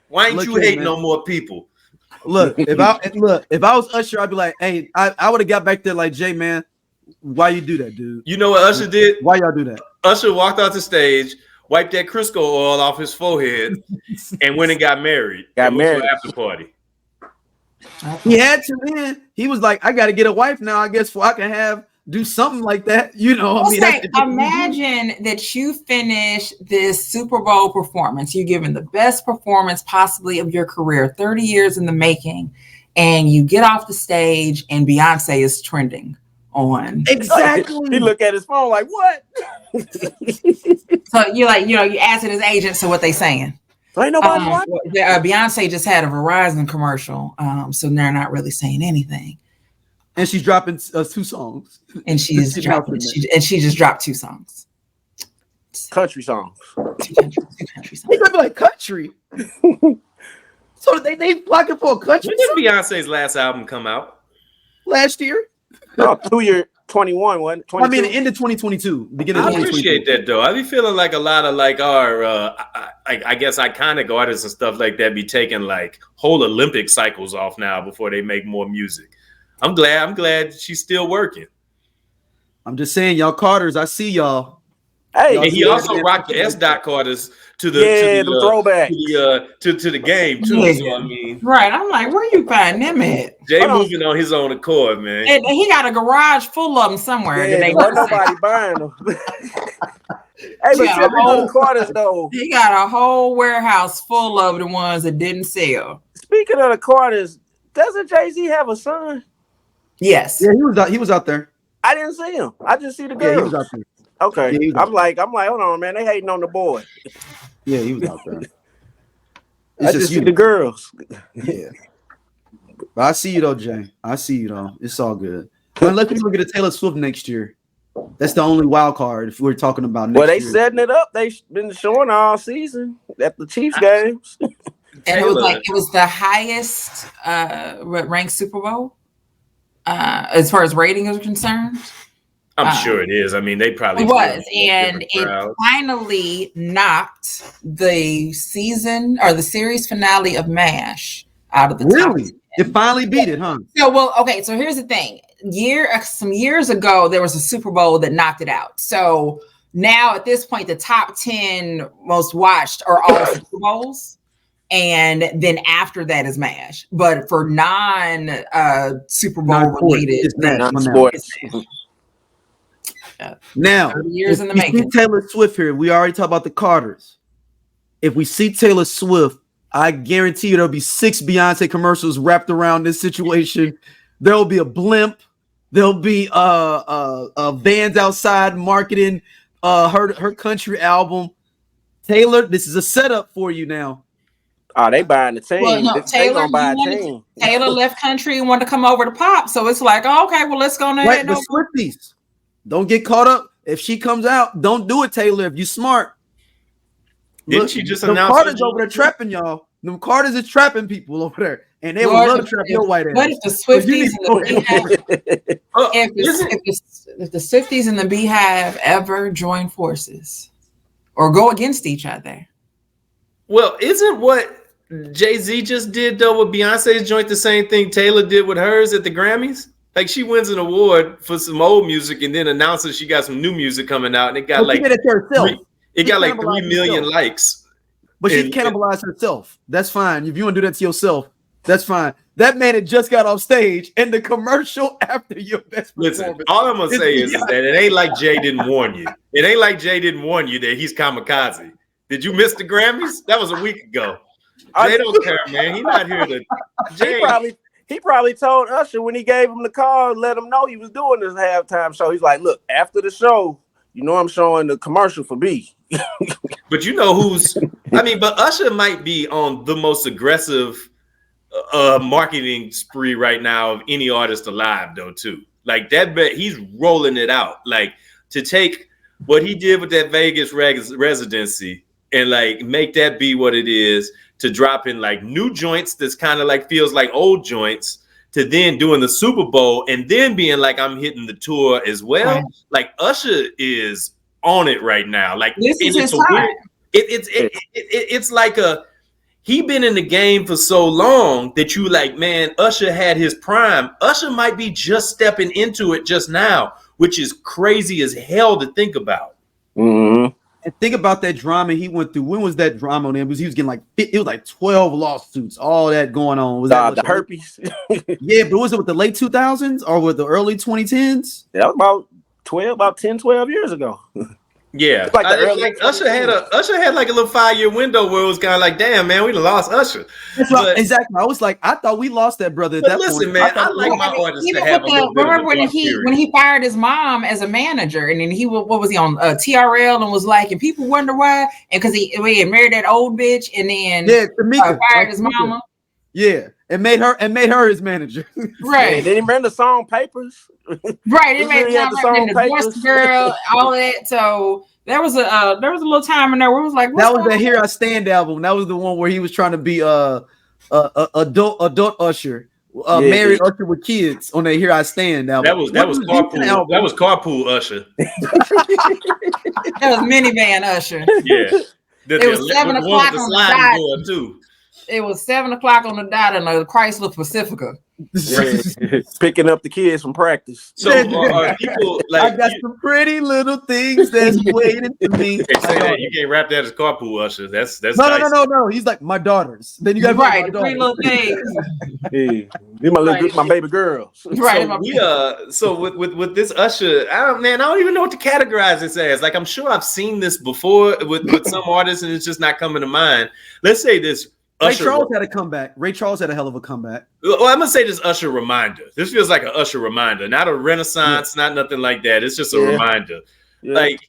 Why ain't you hating on more people? Look, if I was Usher, I'd be like, hey, I would have got back there like, Jay, man, why you do that, dude? You know what Usher did? Why y'all do that? Usher walked out the stage, wiped that Crisco oil off his forehead, and went and got married. Went to an after party. He had to, man. He was like, I got to get a wife now, I guess, so I can do something like that. You know, imagine that you finish this Super Bowl performance. You're giving the best performance possibly of your career, 30 years in the making, and you get off the stage and Beyonce is trending on. Exactly. He look at his phone like, what? So you're like, you asking his agent, so what they saying? Ain't nobody watching. Beyonce just had a Verizon commercial, so they're not really saying anything. And she's dropping 2 songs. And she just dropped 2 songs. Country songs. 2 country songs. They gonna be like country. So they flocking for a country. When did Beyonce's last album come out? Last year? No, 2021 one. I mean, the end of 2022. Beginning of 2022. I appreciate that though. I be feeling like a lot of like our I guess iconic artists and stuff like that be taking like whole Olympic cycles off now before they make more music. I'm glad she's still working. I'm just saying, y'all Carters, I see y'all. Hey, and he also rocked the S. Carters to the throwback to the game too. Yeah. So, I mean, right? I'm like, where you find them at? Jay moving on his own accord, man. And he got a garage full of them somewhere. Yeah, ain't nobody buying them. Hey, but the Carters though, he got a whole warehouse full of the ones that didn't sell. Speaking of the Carters, doesn't Jay-Z have a son? Yes. Yeah, he was out there. I didn't see him. I just see the girl. Yeah, he was out there. Okay. Yeah, I'm like, hold on, man. They hating on the boy. Yeah, he was out there. I just see the girls. Yeah. But I see you though, Jay. I see you though. It's all good. Unless people get a Taylor Swift next year. That's the only wild card if we're talking about next year. Well, they setting it up. They've been showing all season at the Chiefs games. And it was the highest ranked Super Bowl as far as rating is concerned. I'm sure it is. I mean, they probably it was, and it finally knocked the season or the series finale of MASH out of the top 10. It finally beat it, huh? So, okay. So here's the thing. Some years ago, there was a Super Bowl that knocked it out. So now at this point, the top 10 most watched are all Super Bowls. And then after that is MASH. But for non Super Bowl related, non-sports. Now, years in the making. Taylor Swift here. We already talked about the Carters. If we see Taylor Swift, I guarantee you there'll be 6 Beyonce commercials wrapped around this situation. There'll be a blimp. There'll be vans outside marketing her country album. Taylor, this is a setup for you now. Oh, they buying the team. Well, no, Taylor, Taylor left country and wanted to come over to pop. So it's like, oh, okay, well, let's go ahead. Right, the Swifties. Don't get caught up. If she comes out, don't do it, Taylor. If you smart. Didn't she just announce Carters over there trapping y'all? Them Carters is trapping people over there. And they would love to trap your white ass. What if the Swifties if the Swifties and the Beehive ever join forces or go against each other? Well, isn't what Jay-Z just did though with Beyonce's joint the same thing Taylor did with hers at the Grammys? Like she wins an award for some old music and then announces she got some new music coming out and it got like 3 million likes. But she cannibalized herself. That's fine. If you want to do that to yourself, that's fine. That man had just got off stage and the commercial after your best performance. Listen, all I'm gonna say is that it ain't like Jay didn't warn you. It ain't like Jay didn't warn you that he's kamikaze. Did you miss the Grammys? That was a week ago. Jay don't care, man. He's not here to. Jay He probably told Usher when he gave him the call, let him know he was doing this halftime show. He's like, look, after the show, you know I'm showing the commercial for B. But you know who's, but Usher might be on the most aggressive marketing spree right now of any artist alive, though, too. Like that, he's rolling it out. Like to take what he did with that Vegas residency and like make that be what it is, to drop in like new joints that's kind of like feels like old joints, to then doing the Super Bowl and then being like I'm hitting the tour as well. Right. Like Usher is on it right now. Like this is his time. It's like he been in the game for so long that you like, man, Usher had his prime. Usher might be just stepping into it just now, which is crazy as hell to think about. Mm-hmm. And think about that drama he went through. When was that drama on him? He was getting like, it was like 12 lawsuits, all that going on. Was that the herpes? Yeah, but was it with the late 2000s or with the early 2010s? That was about 10, 12 years ago. Yeah, like Usher had like a little 5-year window where it was kind of like, damn, man, we lost Usher. Exactly. I was like, I thought we lost that brother. At that listen, point. man, I like my artists to have a little bit. Remember when he fired his mom as a manager, and then what was he on TRL and was like, and people wonder why, and because he had married that old bitch, and then fired his mama. Yeah, and made her his manager. Right. Yeah, then he ran the song Papers. Right. He made the song Divorce Girl, all that. So there was a little time in there where it was like, that was the Here I Stand album. That was the one where he was trying to be adult Usher, married Usher with kids on the Here I Stand album. That was carpool. That was carpool Usher. That was minivan Usher. Yeah. It was 7 o'clock on the dot. Too. It was 7 o'clock on the dot in a Chrysler Pacifica. Yeah. Picking up the kids from practice. So people like, I got some pretty little things that's waiting for me. They say that you can't rap that as carpool Usher. That's no. He's like my daughters. Then you got right, the three little things. Hey, these my baby girls. Right. So with this Usher, I don't even know what to categorize this as. Like I'm sure I've seen this before with some artists, and it's just not coming to mind. Let's say this. Ray Charles had a comeback. Ray Charles had a hell of a comeback. Well, I'm gonna say this Usher reminder. This feels like an Usher reminder, not a renaissance, not nothing like that. It's just a reminder. Yeah. Like,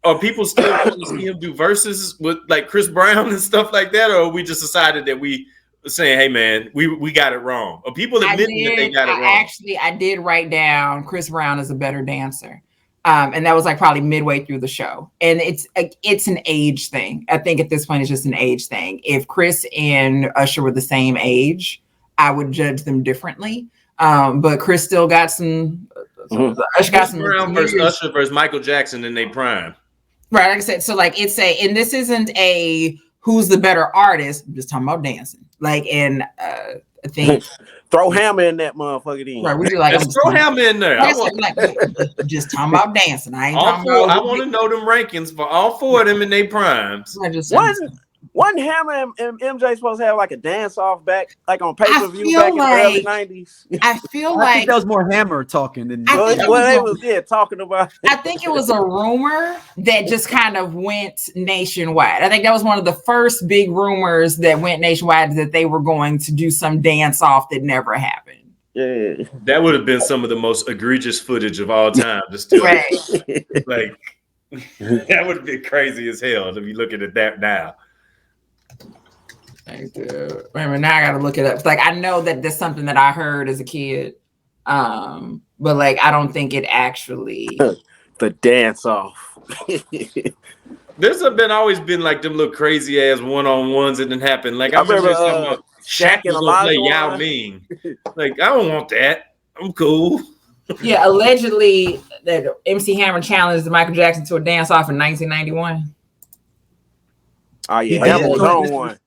are people still want to see him do verses with like Chris Brown and stuff like that, or we just decided that we saying, "Hey, man, we got it wrong"? Are people admitting that they got it wrong? Actually, I did write down Chris Brown is a better dancer. And that was like probably midway through the show. And it's an age thing. I think at this point, it's just an age thing. If Chris and Usher were the same age, I would judge them differently. But Chris still got some Usher got some Brown versus years. Usher versus Michael Jackson in their prime. Right, like I said, so like and this isn't a who's the better artist. I'm just talking about dancing. Like, and I think throw Hammer in that motherfucker then. right, we do like Let's throw Hammer in there. Just talking about dancing. I ain't all talking four, about. I want to know them rankings for all four of them in their primes. Wasn't Hammer and MJ supposed to have like a dance off back, like on pay-per-view back in the early 90s? I feel I think that was more Hammer talking than they was talking about. I think it was a rumor that just kind of went nationwide. I think that was one of the first big rumors that went nationwide, that they were going to do some dance off that never happened. Yeah, that would have been some of the most egregious footage of all time. Just still, right. Like that would have been crazy as hell if you look at that now. Remember, now I gotta look it up. Like, I know that there's something that I heard as a kid, but like I don't think it actually the dance off. There's always been like them little crazy ass one-on-ones that didn't happen. Like I remember Shaq was gonna play Yao Ming. Like, I don't want that. I'm cool. Yeah, allegedly that MC Hammer challenged Michael Jackson to a dance off in 1991. Oh yeah, Hammer was on one.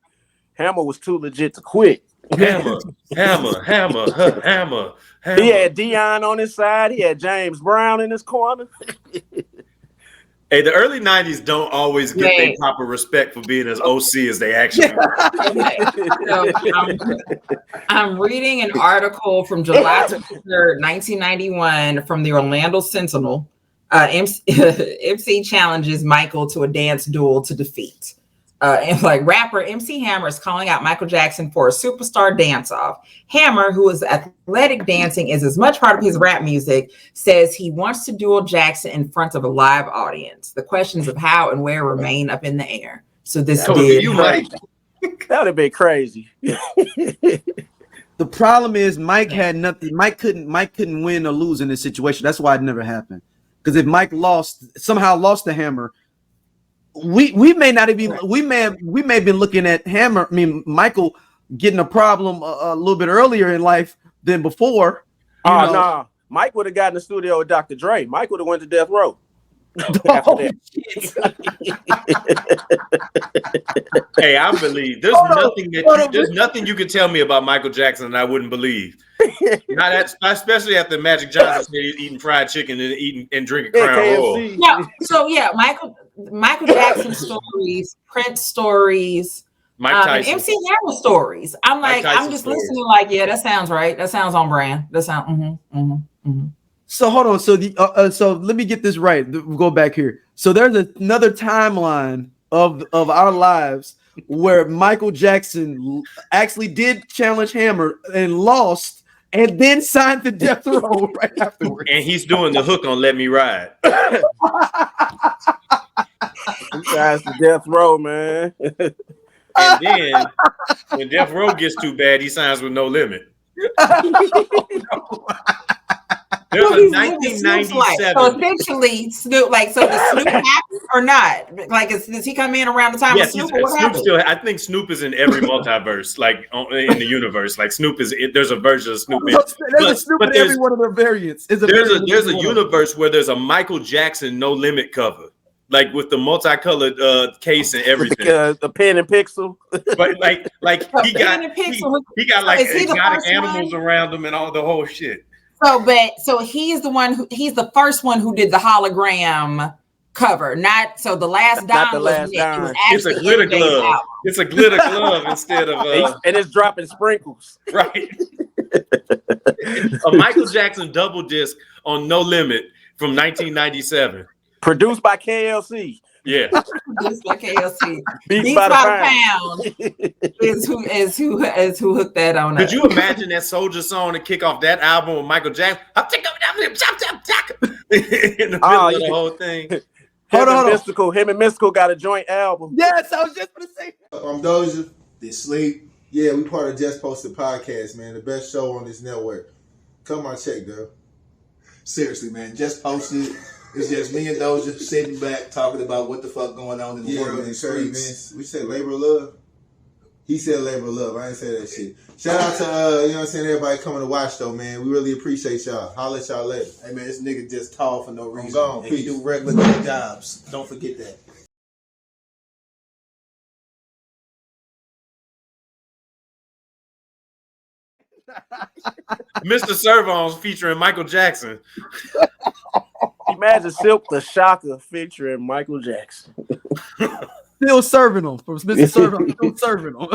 Hammer was too legit to quit. Hammer. He had Dion on his side. He had James Brown in his corner. Hey, the early 90s don't always get their proper respect for being as OC as they actually are. So, I'm reading an article from July 23rd, 1991 from the Orlando Sentinel. MC challenges Michael to a dance duel to defeat. And like rapper MC Hammer is calling out Michael Jackson for a superstar dance-off. Hammer, who is athletic dancing is as much part of his rap music, says he wants to duel Jackson in front of a live audience. The questions of how and where remain up in the air. So this did. That would have been crazy. The problem is Mike had nothing. Mike couldn't win or lose in this situation. That's why it never happened. Because if Mike somehow lost the Hammer, we may not even we may have been looking at Michael getting a problem a little bit earlier in life than before. No, Mike would have gotten in the studio with Dr. Dre. Mike would have went to Death Row. Hey, I believe there's nothing you can tell me about Michael Jackson that I wouldn't believe. Not that, especially after Magic Johnson said he's eating fried chicken and drinking Crown Royal. Yeah, so yeah, Michael Jackson stories, Prince stories, Tyson. MC Hammer stories. I'm like, I'm just listening. Like, yeah, that sounds right. That sounds on brand. That sounds. So hold on. So so let me get this right. We'll go back here. So there's another timeline of our lives where Michael Jackson actually did challenge Hammer and lost, and then signed to Death Row right afterwards. And he's doing the hook on "Let Me Ride." He guys to Death Row, man. And then when Death Row gets too bad, he signs with No Limit. There's a 1997. So essentially, Snoop, so does Snoop happen or not? Like, does he come in around the time of Snoop? Or what happened? I think Snoop is in every multiverse, like in the universe. Like Snoop is, there's a version of Snoop. There's a Snoop in every one of their variants. There's a universe where there's a Michael Jackson No Limit cover. Like with the multicolored case and everything, the pen and pixel. But like he got like exotic animals around him and all the whole shit. So he's he's the first one who did the hologram cover. Not so the last dime was it's a glitter glove. It's a glitter glove instead of and it's dropping sprinkles. Right. A Michael Jackson double disc on No Limit from 1997. Produced by KLC. Yeah. Produced by KLC. Beats by the pound. is who hooked that on. Could you imagine that Soldier song to kick off that album with Michael Jackson? In the middle of the whole thing. Him and Mystical got a joint album. Yes, I was just gonna say. I'm Doja. They sleep. Yeah, we part of Just Posted Podcast, man. The best show on this network. Come on, check, girl. Seriously, man. Just Posted. It's just me and Doja sitting back talking about what the fuck going on in the world and the streets. Man. We say labor of love. He said labor of love. I ain't say that shit. Shout out to you know what I'm saying, everybody coming to watch though, man. We really appreciate y'all. Holla at y'all later. Hey man, this nigga just tall for no reason. gone. And he do regular jobs. Don't forget that. Mr. Servons featuring Michael Jackson. Imagine Silk the Shocker featuring Michael Jackson. Still serving them from Mr. Servon. Still serving them.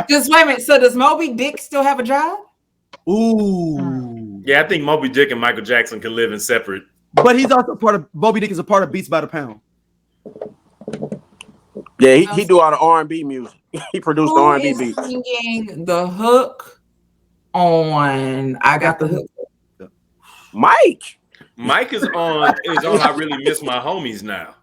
Just wait a minute. So does Moby Dick still have a job? Ooh. Yeah, I think Moby Dick and Michael Jackson can live in separate. But he's also part of Moby Dick is a part of Beats by the Pound. Yeah, he do all the R&B music. He produced the Who R&B is beats. singing the hook on I Got the Hook? Mike. Mike is on I Really Miss My Homies now.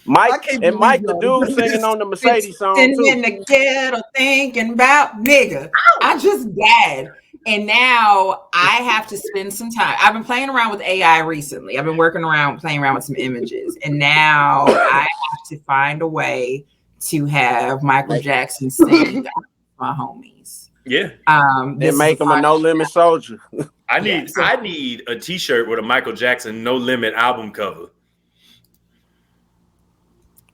Mike and Mike the dude singing on the Mercedes song Sitting too. in the ghetto thinking about nigga. I just died. And now I have to spend some time. I've been playing around with AI recently. I've been playing around with some images. And now I have to find a way to have Michael Jackson sing my homies. Yeah. And make him a No Limit soldier. I need a t-shirt with a Michael Jackson No Limit album cover.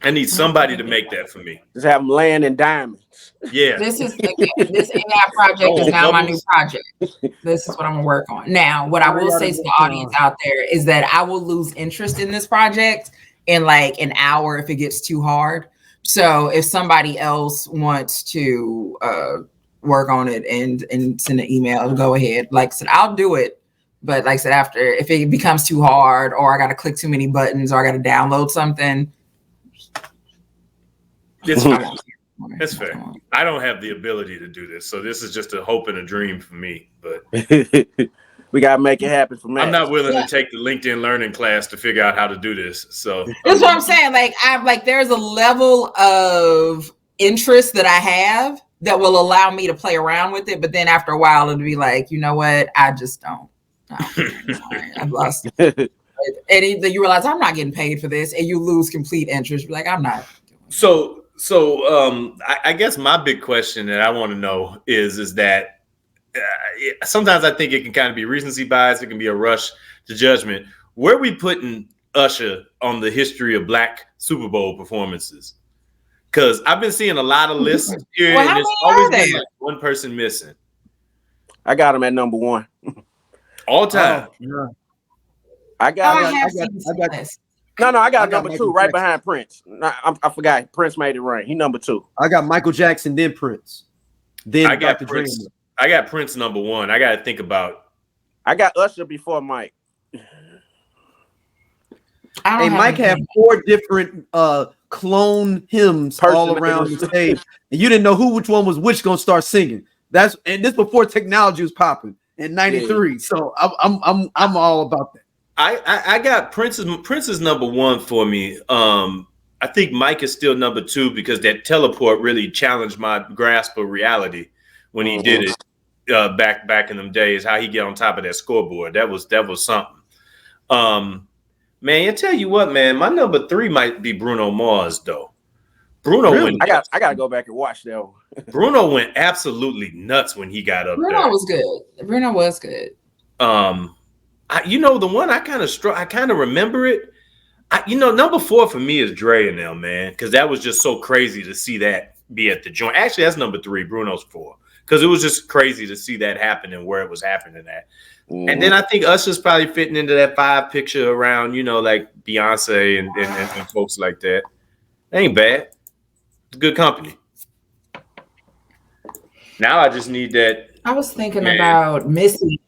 I need somebody to make that for me. Just have him laying in diamonds. Yeah. This AI project is now my new project. This is what I'm gonna work on. Now, what I will say to the audience out there is that I will lose interest in this project in like an hour if it gets too hard. So if somebody else wants to work on it and send an email, go ahead. Like I said, I'll do it. But like I said, after if it becomes too hard or I gotta click too many buttons or I gotta download something. It's fine. That's fair. I don't have the ability to do this, so this is just a hope and a dream for me. But we gotta make it happen for me. I'm not willing to take the LinkedIn learning class to figure out how to do this. So that's what I'm saying. Like there's a level of interest that I have that will allow me to play around with it, but then after a while it'll be like, you know what? I just don't. I've lost it. And you realize I'm not getting paid for this, and you lose complete interest. You're like, I'm not. So I guess my big question that I want to know is that sometimes I think it can kind of be recency bias. It can be a rush to judgment. Where are we putting Usher on the history of Black Super Bowl performances? Because I've been seeing a lot of lists here, and there's always been like one person missing. I got him at number one. All time. Yeah. I got number two right behind Prince. I forgot. Prince made it rain. He number two. I got Michael Jackson, then Prince. Then I got Dr. Prince. Dre. I got Prince number one. I got to think about. I got Usher before Mike. Hey, Mike had 4 different clone hymns all around the stage, and you didn't know which one was which gonna start singing. And this before technology was popping in '93. Yeah. So I'm all about that. I got Prince's number one for me. I think Mike is still number two because that teleport really challenged my grasp of reality when he did it back in them days. How he get on top of that scoreboard, that was something. Man, I tell you what, man, my number 3 might be Bruno Mars though. Bruno went. I gotta go back and watch that one. Bruno went absolutely nuts when he got up there. Bruno was good. Bruno was good. The one I kind of remember it. Number 4 for me is Dre and them, man, because that was just so crazy to see that be at the joint. Actually, that's number 3. Bruno's 4, because it was just crazy to see that happen and where it was happening at. And then I think Usher's probably fitting into that 5 picture around, like Beyonce and folks like that. Ain't bad. It's good company. Now I just need that. I was thinking about Missy.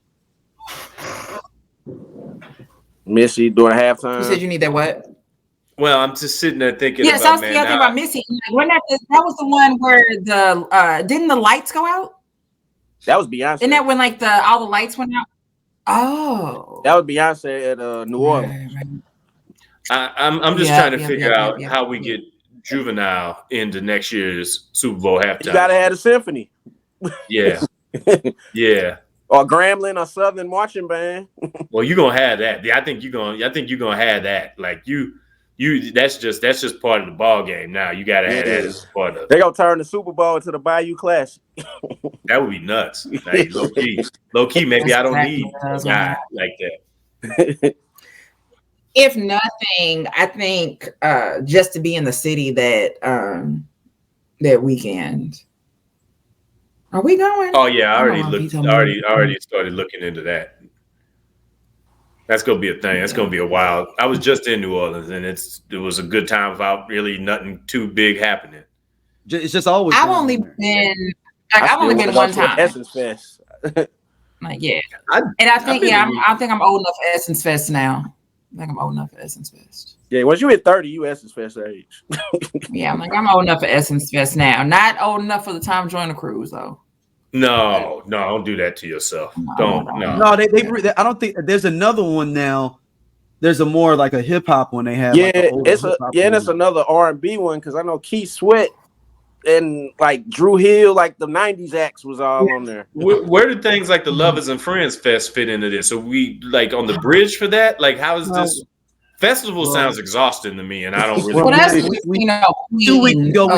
Missy during halftime. You said you need that what? Well, I'm just sitting there thinking. Yes, I was thinking about Missy. When that was the one where didn't the lights go out? That was Beyonce. Isn't that when all the lights went out? Oh, that was Beyonce at New Orleans. Right. I'm just trying to figure out how we get Juvenile into next year's Super Bowl halftime. You gotta have a symphony. Yeah, yeah. Or Gremlin or Southern Marching Band. Well, you're gonna have that. I think you're gonna have that. Like That's just part of the ball game now. You gotta have that as part of. They gonna turn the Super Bowl into the Bayou Classic. That would be nuts. Like, low key. Maybe I don't need a guy like that. If nothing, I think just to be in the city that weekend. Are we going? Oh yeah, I already started looking into that. That's gonna be a thing. That's gonna be a wild. I was just in New Orleans, and it was a good time without really nothing too big happening. It's just always. I've only been one time. Essence Fest. Like, yeah, I think I'm old enough for Essence Fest now. I think I'm old enough for Essence Fest. Yeah, once you hit 30, you Essence Fest age. Yeah, I'm old enough for Essence Fest now. Not old enough for the Tom Joyner cruise though. No, don't do that to yourself. No. They I don't think there's another one now. There's a more like a hip hop one they have. Yeah, it's another R&B one because I know Keith Sweat and like Drew Hill, like the 90s acts was all on there. Where do things like the Lovers and Friends Fest fit into this? Are we like on the bridge for that? Like, how is this? Festival sounds exhausting to me, and I don't really. Well, that's 2 weeks ago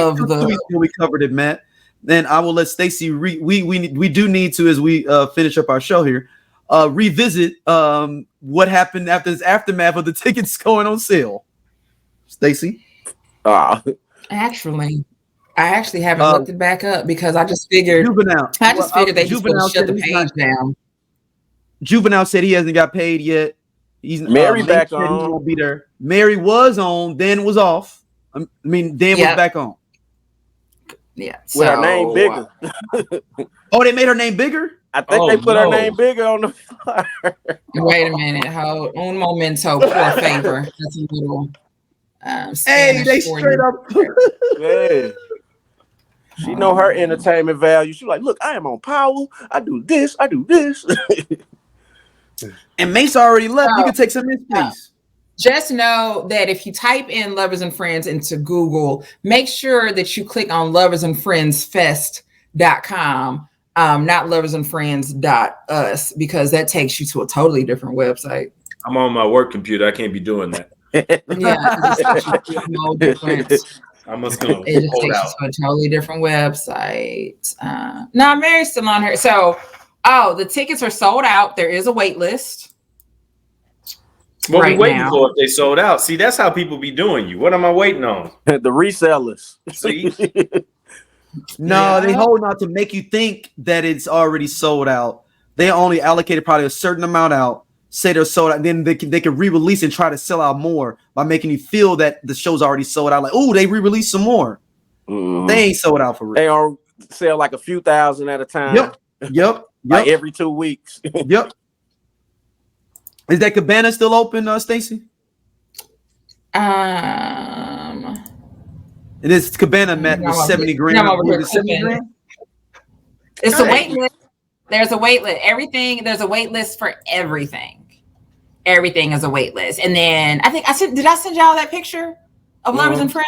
we covered it, Matt. Then I will let Stacey. We do need to, as we finish up our show here, revisit what happened after this aftermath of the tickets going on sale. Stacey. Actually, I haven't looked it back up because I just figured. Juvenile. They just shut the page down. Juvenile said he hasn't got paid yet. Mary back on. He won't be there. Mary was on, then was off. Dan was back on. Yeah, with her name bigger. Oh, they made her name bigger? I think they put her name bigger on the flyer. Wait a minute. Hold un momento, por favor. That's a little. Hey, they straight up. Yeah. She know her entertainment value. She's like, look, I am on Power. I do this. And Mace already left. You can take some of his space. Just know that if you type in Lovers and Friends into Google, make sure that you click on loversandfriendsfest.com, not loversandfriends.us, because that takes you to a totally different website. I'm on my work computer. I can't be doing that. No difference. I must go. It just takes you to a totally different website. No, Mary's still on her. So, the tickets are sold out. There is a wait list. What are we waiting for if they sold out? See, that's how people be doing you. What am I waiting on? The resellers. See? No, they hold on to make you think that it's already sold out. They only allocated probably a certain amount out, say they're sold out, and then they can re-release and try to sell out more by making you feel that the show's already sold out. Like, oh, they re-released some more. They ain't sold out for real. They are sell like a few thousand at a time. Yep. Like every 2 weeks. Yep. Is that cabana still open, Stacey? It is cabana, Matt, with 70 grand. It's a wait list. There's a wait list. There's a wait list for everything. Everything is a wait list. And then did I send y'all that picture of Lovers and Friends?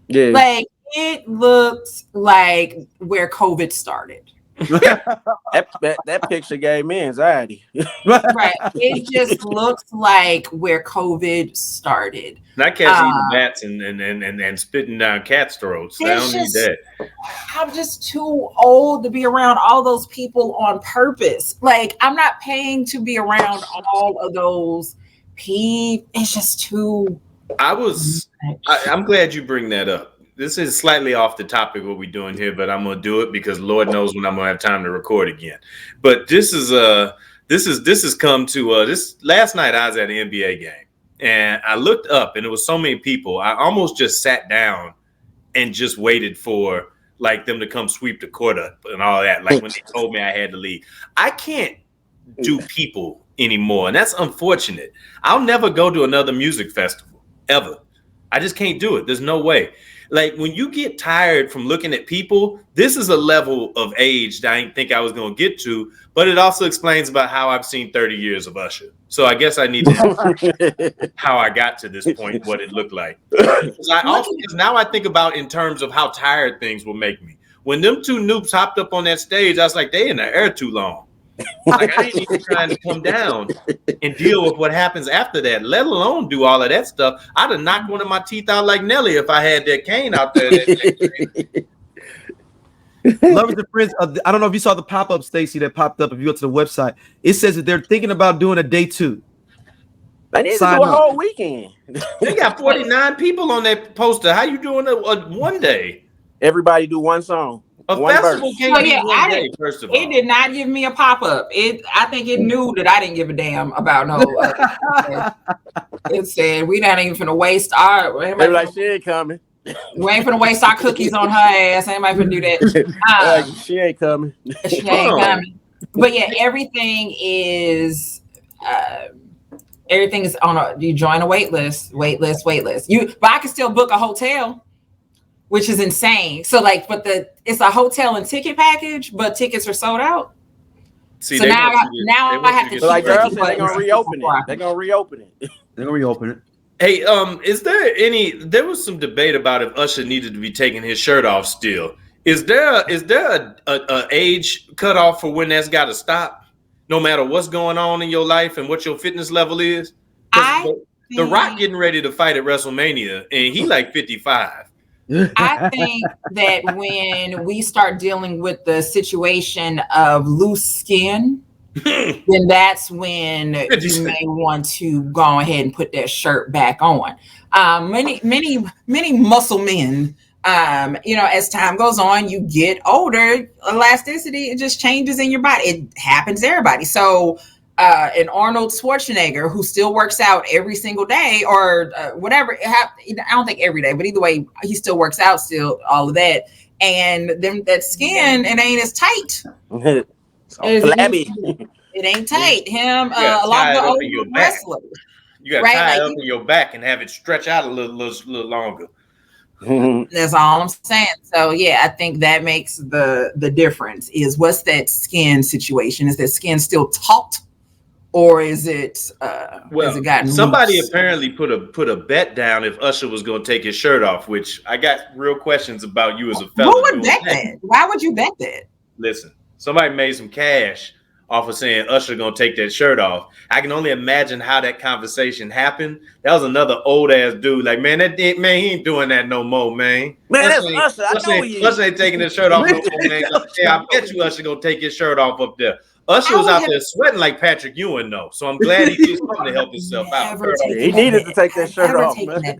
Yeah. Like, it looks like where COVID started. that picture gave me anxiety. Right. It just looks like where COVID started. Not cats eating bats and spitting down cats' throats. I don't need that. I'm just too old to be around all those people on purpose. Like, I'm not paying to be around all of those people. It's just too. I'm glad you bring that up. This is slightly off the topic of what we're doing here, but I'm gonna do it because Lord knows when I'm gonna have time to record again. But this has come to this last night. I was at an NBA game and I looked up and there was so many people. I almost just sat down and just waited for like them to come sweep the court up and all that. Like when they told me I had to leave, I can't do people anymore, and that's unfortunate. I'll never go to another music festival ever. I just can't do it. There's no way. Like when you get tired from looking at people, this is a level of age that I didn't think I was going to get to, but it also explains about how I've seen 30 years of Usher. So I guess I need to how I got to this point, what it looked like. Because now I think about in terms of how tired things will make me. When them two noobs hopped up on that stage, I was like, they in the air too long. Like, I ain't even trying to come down and deal with what happens after that, let alone do all of that stuff. I'd have knocked one of my teeth out like Nelly if I had that cane out there. Lovers and Friends. I don't know if you saw the pop-up, Stacey, that popped up. If you go to the website, it says that they're thinking about doing a day 2. They need to do Sign a up. whole weekend. They got 49 people on that poster. How you doing a one day? Everybody do one song. A one festival verse. can't So, be yeah, one day, first of all. It did not give me a pop-up. I think it knew that I didn't give a damn about no. It said we not even finna waste our. They like, she ain't coming. We ain't finna waste our cookies on her ass. Anybody finna do that? She ain't coming. She ain't coming. But yeah, everything is on a. You join a wait list. But I can still book a hotel, which is insane. So like, but it's a hotel and ticket package, but tickets are sold out. See, so now I have to. So like girls said, they're gonna reopen it. They're gonna reopen it. Hey, there was some debate about if Usher needed to be taking his shirt off still. Is there a age cutoff for when that's got to stop? No matter what's going on in your life and what your fitness level is? The Rock getting ready to fight at WrestleMania and he like 55. I think that when we start dealing with the situation of loose skin, then that's when you may want to go ahead and put that shirt back on. Many muscle men, as time goes on, you get older, elasticity, it just changes in your body. It happens to everybody. So an Arnold Schwarzenegger who still works out every single day or whatever. I don't think every day, but either way, he still works out still, all of that. And then that skin, it ain't as tight. Flabby. It ain't tight. Him, a lot of the old wrestlers. You got to tie it up in your back and have it stretch out a little longer. That's all I'm saying. So yeah, I think that makes the difference. Is what's that skin situation? Is that skin still taut? Or is it? Has it gotten somebody loose? apparently put a bet down if Usher was going to take his shirt off, which I got real questions about you as a fellow. Who would bet that? Why would you bet that? Listen, somebody made some cash off of saying Usher going to take that shirt off. I can only imagine how that conversation happened. That was another old ass dude. Like, man, he ain't doing that no more, man. Man, that's Usher. I know he is. Usher ain't taking his shirt off no more, man. Yeah, I bet you Usher going to take his shirt off up there. Usher was out there sweating like Patrick Ewing, though. So I'm glad he did something to help himself out. He needed to take that shirt off, man.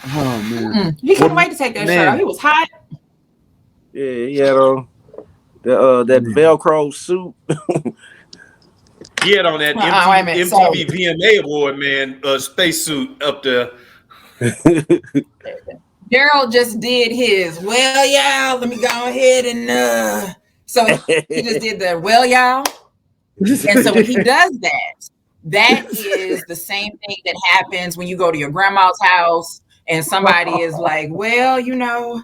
Oh man, he couldn't wait to take that shirt off. He was hot. Yeah, he had that Velcro suit. He had on that MTV VMA award, man, spacesuit up there. Daryl just did his y'all. Let me go ahead and so he just did the y'all. And so when he does that is the same thing that happens when you go to your grandma's house and somebody is like, what y'all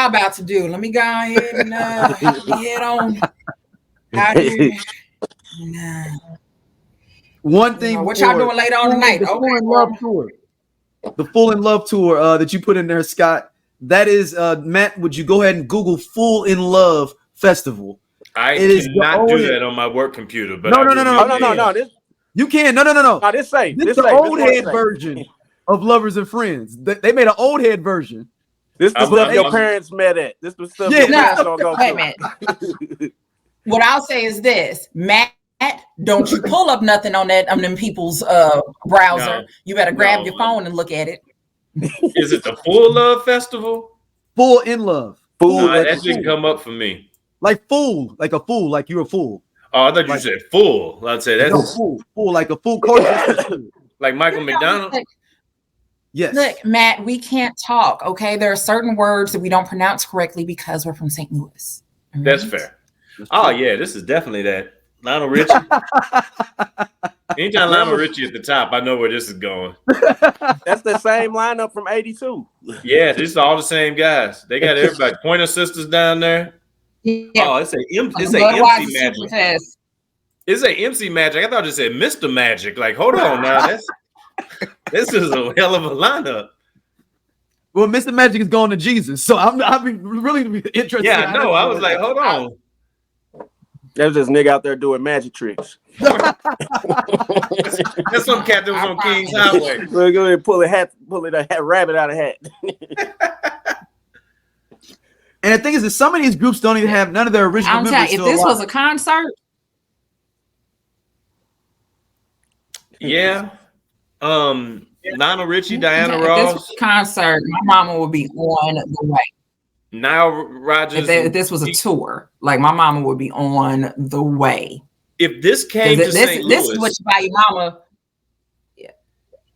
about to do? Let me go ahead and head on out here. One thing, what y'all doing later on tonight? The Full in Love tour that you put in there, Scott. That is, Matt. Would you go ahead and Google Full in Love Festival? I cannot do that on my work computer. But no. You can. No. No, this safe. This is the old head version of Lovers and Friends. They made an old head version. This the stuff your parents met at. This the stuff your parents don't go to. What I'll say is this, Matt. Don't you pull up nothing on them people's browser. No, you better grab your phone and look at it. Is it the Full Love Festival? Full in Love. That didn't come up for me. Like fool, like a fool, like you're a fool. Oh, I thought you said full. I'd say that's fool, like a full coach. Like Michael McDonald. Yes. Look, Matt, we can't talk. Okay, there are certain words that we don't pronounce correctly because we're from St. Louis. Right? That's fair. Oh yeah, this is definitely that. Lionel Richie. Anytime Lionel Richie at the top, I know where this is going. That's the same lineup from '82. Yeah, this is all the same guys. They got everybody. Pointer Sisters down there. Yeah. Oh, it's a MC Magic. It's a MC Magic. I thought it said Mr. Magic. Like, hold on now. This is a hell of a lineup. Well, Mr. Magic is going to Jesus, so I'll be really interested. Yeah, I know. I was like, hold on. There's this nigga out there doing magic tricks. That's some cat that was on King's Highway. We're going to pull a rabbit out of hat. And the thing is that some of these groups don't even have none of their original I'm members. telling you, if this was a concert, Yeah. Lionel Richie, Diana if this Ross, was a concert, my mama would be on the way. Nile Rodgers. If this was a tour, like my mama would be on the way. If this came to St. Louis, this is what you buy your mama.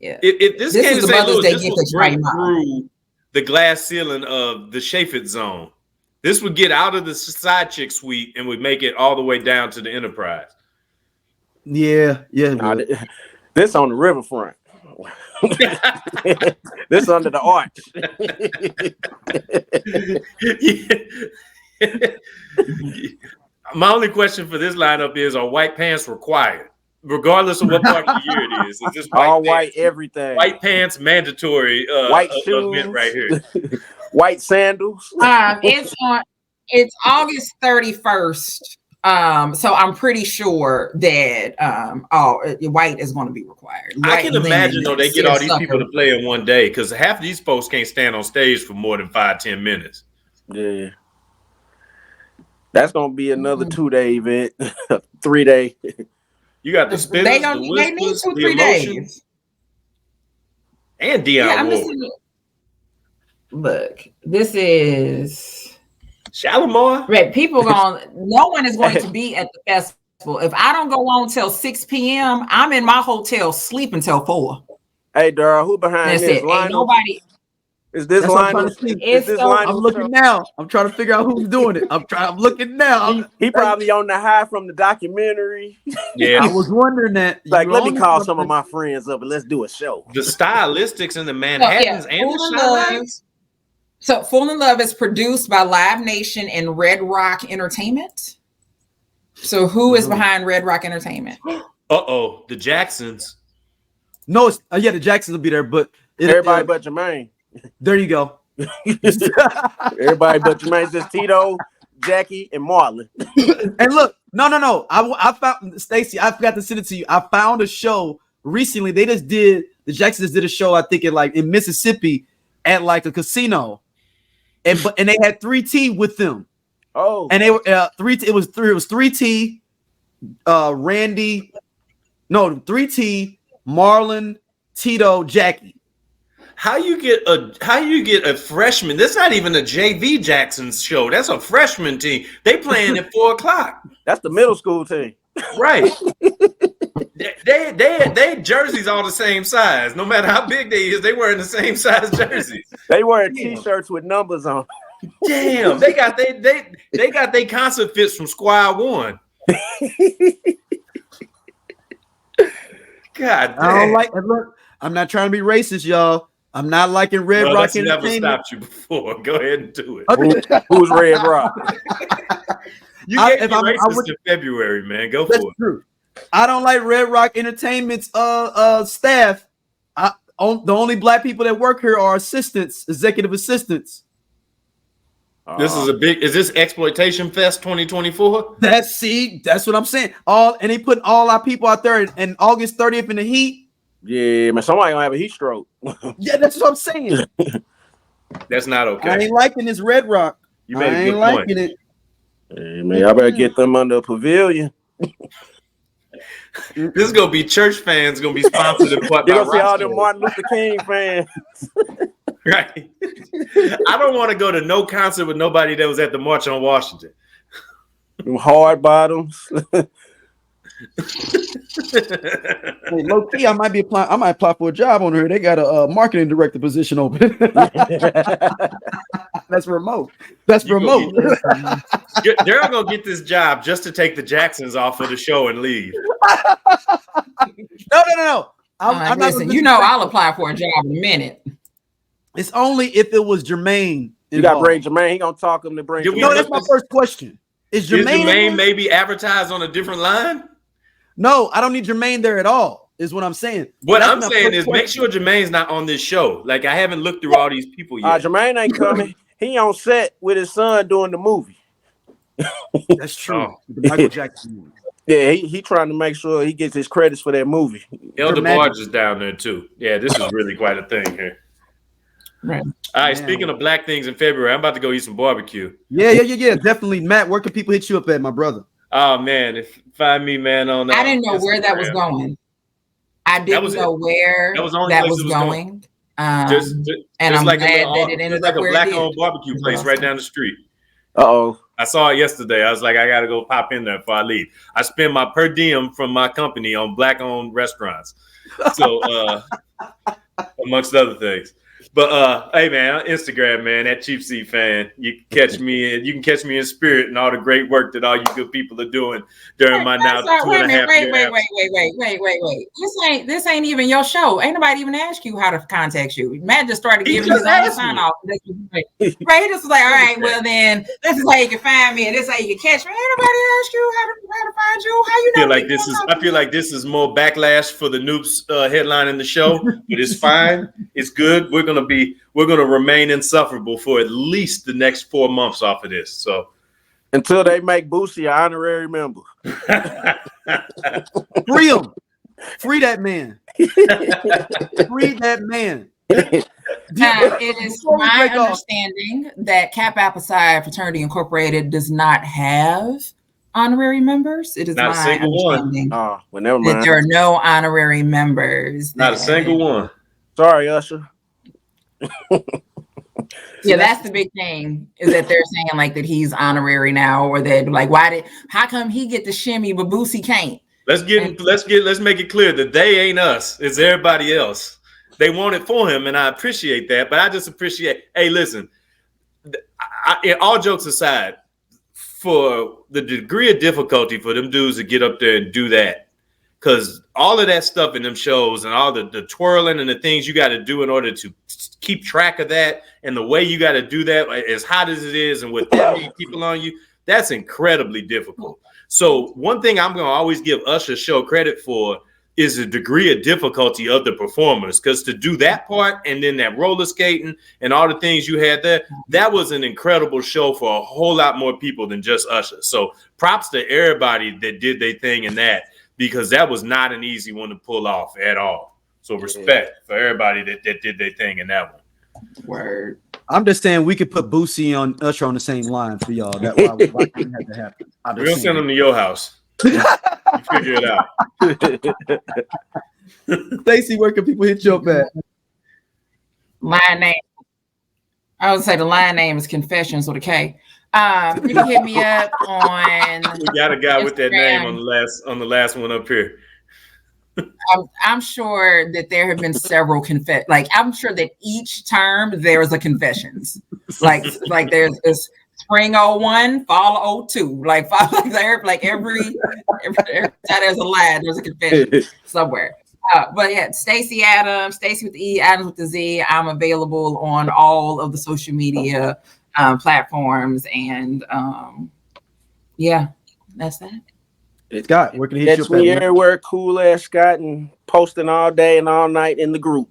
Yeah. If this came is to the St. Mother's Louis, Day this gift would that you buy break your mama. through the glass ceiling of the Shafit zone. This would get out of the side chick suite and would make it all the way down to the Enterprise. Yeah. Nah, this on the riverfront. This under the arch. My only question for this lineup is: are white pants required, regardless of what part of the year it is? Is this all pants, white everything? White pants mandatory. White shoes right here. White sandals. It's August 31st. So I'm pretty sure that white is going to be required. I can imagine though they get all these people to play in one day because half of these folks can't stand on stage for more than 5-10 minutes. Yeah. That's gonna be another 2-day event, 3-day. You got the spinners, They the need whispers, 2-3 the emotions, days. and Deion Ward. Look, this is Shalimar. right. No one is going to be at the festival. If I don't go on till 6 p.m., I'm in my hotel sleeping till 4. Hey, Darryl, who behind That's this? it. Ain't nobody. Is this Lionel? I'm looking now. I'm trying to figure out who's doing it. I'm looking now. He probably on the high from the documentary. Yeah, I was wondering that. Like, let me call some of my friends up and let's do a show. the stylistics and the Manhattans and the Shine. So, Full in Love is produced by Live Nation and Red Rock Entertainment. So, who is behind Red Rock Entertainment? The Jacksons. No, it's the Jacksons will be there, but everybody but Jermaine. There you go. Everybody but Jermaine, just Tito, Jackie, and Marlon. And look, no. I found Stacy. I forgot to send it to you. I found a show recently. The Jacksons did a show. I think in Mississippi at like a casino, and they had 3T with them. Oh, and they were 3T. It was 3T, Randy. No, 3T, Marlon, Tito, Jackie. How you get a freshman? That's not even a JV Jackson's show. That's a freshman team. They playing at 4:00. That's the middle school team, right? they jerseys all the same size. No matter how big they is, they wearing the same size jerseys. They wearing t-shirts with numbers on. Damn, they got they concert fits from Squire One. God damn. I don't like. Look, I'm not trying to be racist, y'all. I'm not liking Red Rock Entertainment. Never stopped you before. Go ahead and do it. Who's Red Rock? You gave me racist in February, man. Go for it. True. I don't like Red Rock Entertainment's staff. The only black people that work here are assistants, executive assistants. This is is this Exploitation Fest 2024? That's what I'm saying. And they put all our people out there in August 30th in the heat. Yeah, man, somebody gonna have a heat stroke. Yeah, that's what I'm saying. That's not okay. I ain't liking this Red Rock. You made a good point. Liking it. Hey, man, I better get them under a pavilion. This is gonna be church fans. Gonna be sponsored in part by You're gonna see all them Martin Luther King fans. Right. I don't want to go to no concert with nobody that was at the March on Washington. Them hard bottoms. Hey, low key, I might apply for a job on here. They got a marketing director position open. That's remote. They're gonna get this job just to take the Jacksons off of the show and leave. No. I'm not listen, I'll apply for a job in a minute. It's only if it was Jermaine. You got to bring Jermaine. He gonna talk him to bring. No, that's my first question. Is Jermaine maybe advertised on a different line? No, I don't need Jermaine there at all. is what I'm saying. What That's I'm my saying first is make sure Jermaine's not on this show. Like, I haven't looked through all these people yet. Jermaine ain't coming. He on set with his son doing the movie. That's true. The Michael Jackson movie. Yeah, he trying to make sure he gets his credits for that movie. Elder Barge is down there too. Yeah, this is really quite a thing here. Right. All right, speaking of black things in February, I'm about to go eat some barbecue. Yeah. Definitely. Matt, where can people hit you up at, my brother? Oh man, find me, man, on I didn't know Instagram. where that was going. I didn't know where that was going. And I'm like glad that it ended up like a where black-owned barbecue place right down the street. Uh-oh. I saw it yesterday. I was like, I got to go pop in there before I leave. I spend my per diem from my company on black-owned restaurants. So, amongst other things. But hey man, Instagram, man, at Chief C fan. You can catch me in spirit and all the great work that all you good people are doing during my now 2.5 year. Wait. This ain't even your show. Ain't nobody even asked you how to contact you. Matt just started giving his own sign off. Right, he just was like, all right, well then this is how you can find me and this is how you can catch me. Ain't nobody asked you how to find you. How you know? I feel like this is more backlash for the Nupes headline in the show, but it's fine. It's good. We're gonna remain insufferable for at least the next 4 months off of this. So until they make Boosie an honorary member. Free him. Free that man. Free that man. It is my understanding that Kappa Alpha Psi Fraternity Incorporated does not have honorary members. It is not a single one. Oh, well, never mind. That there are no honorary members. Not a single one. Sorry, Usher. Yeah, that's the big thing, is that they're saying like that he's honorary now, or that like how come he get the shimmy but Boosie can't? Let's make it clear that they ain't us, it's everybody else. They want it for him, and I appreciate that, but I just appreciate, hey, listen, all jokes aside, for the degree of difficulty for them dudes to get up there and do that, because all of that stuff in them shows and all the twirling and the things you got to do in order to keep track of that, and the way you got to do that, as hot as it is and with that many people on you, that's incredibly difficult. So one thing I'm going to always give Usher show credit for is the degree of difficulty of the performers, because to do that part and then that roller skating and all the things you had there, that was an incredible show for a whole lot more people than just Usher. So props to everybody that did their thing in that, because that was not an easy one to pull off at all. So respect for everybody that did their thing in that one. Word. I'm just saying we could put Boosie on Usher on the same line for y'all. That why it had to happen. We're gonna send them to your house. You figure it out. Stacey, where can people hit you up at? Line name. I would say the line name is Confessions with a K. You can hit me up on. We got a guy Instagram. with that name on the last one up here. I'm sure that there have been several like I'm sure that each term there's a confessions. Like there's this spring 01, fall 02. Like every time there's a line, there's a confession somewhere. But yeah, Stacey Adams, Stacey with the E, Adams with the Z. I'm available on all of the social media platforms, and yeah, that's that. Scott, where can he hit you up at? That's me everywhere, cool ass Scott, and posting all day and all night in the group.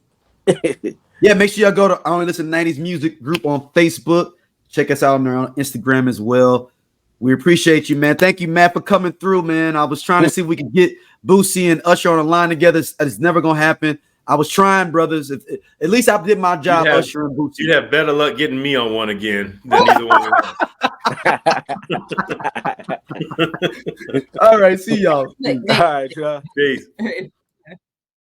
Yeah, make sure y'all go to I Only Listen to 90s Music group on Facebook. Check us out on Instagram as well. We appreciate you, man. Thank you, Matt, for coming through, man. I was trying to see if we could get Boosie and Usher on the line together. It's never gonna happen. I was trying, brothers. At least I did my job, Usher and Boosie. You'd have better luck getting me on one again than either one of them. All right, see y'all. All right, y'all. Peace.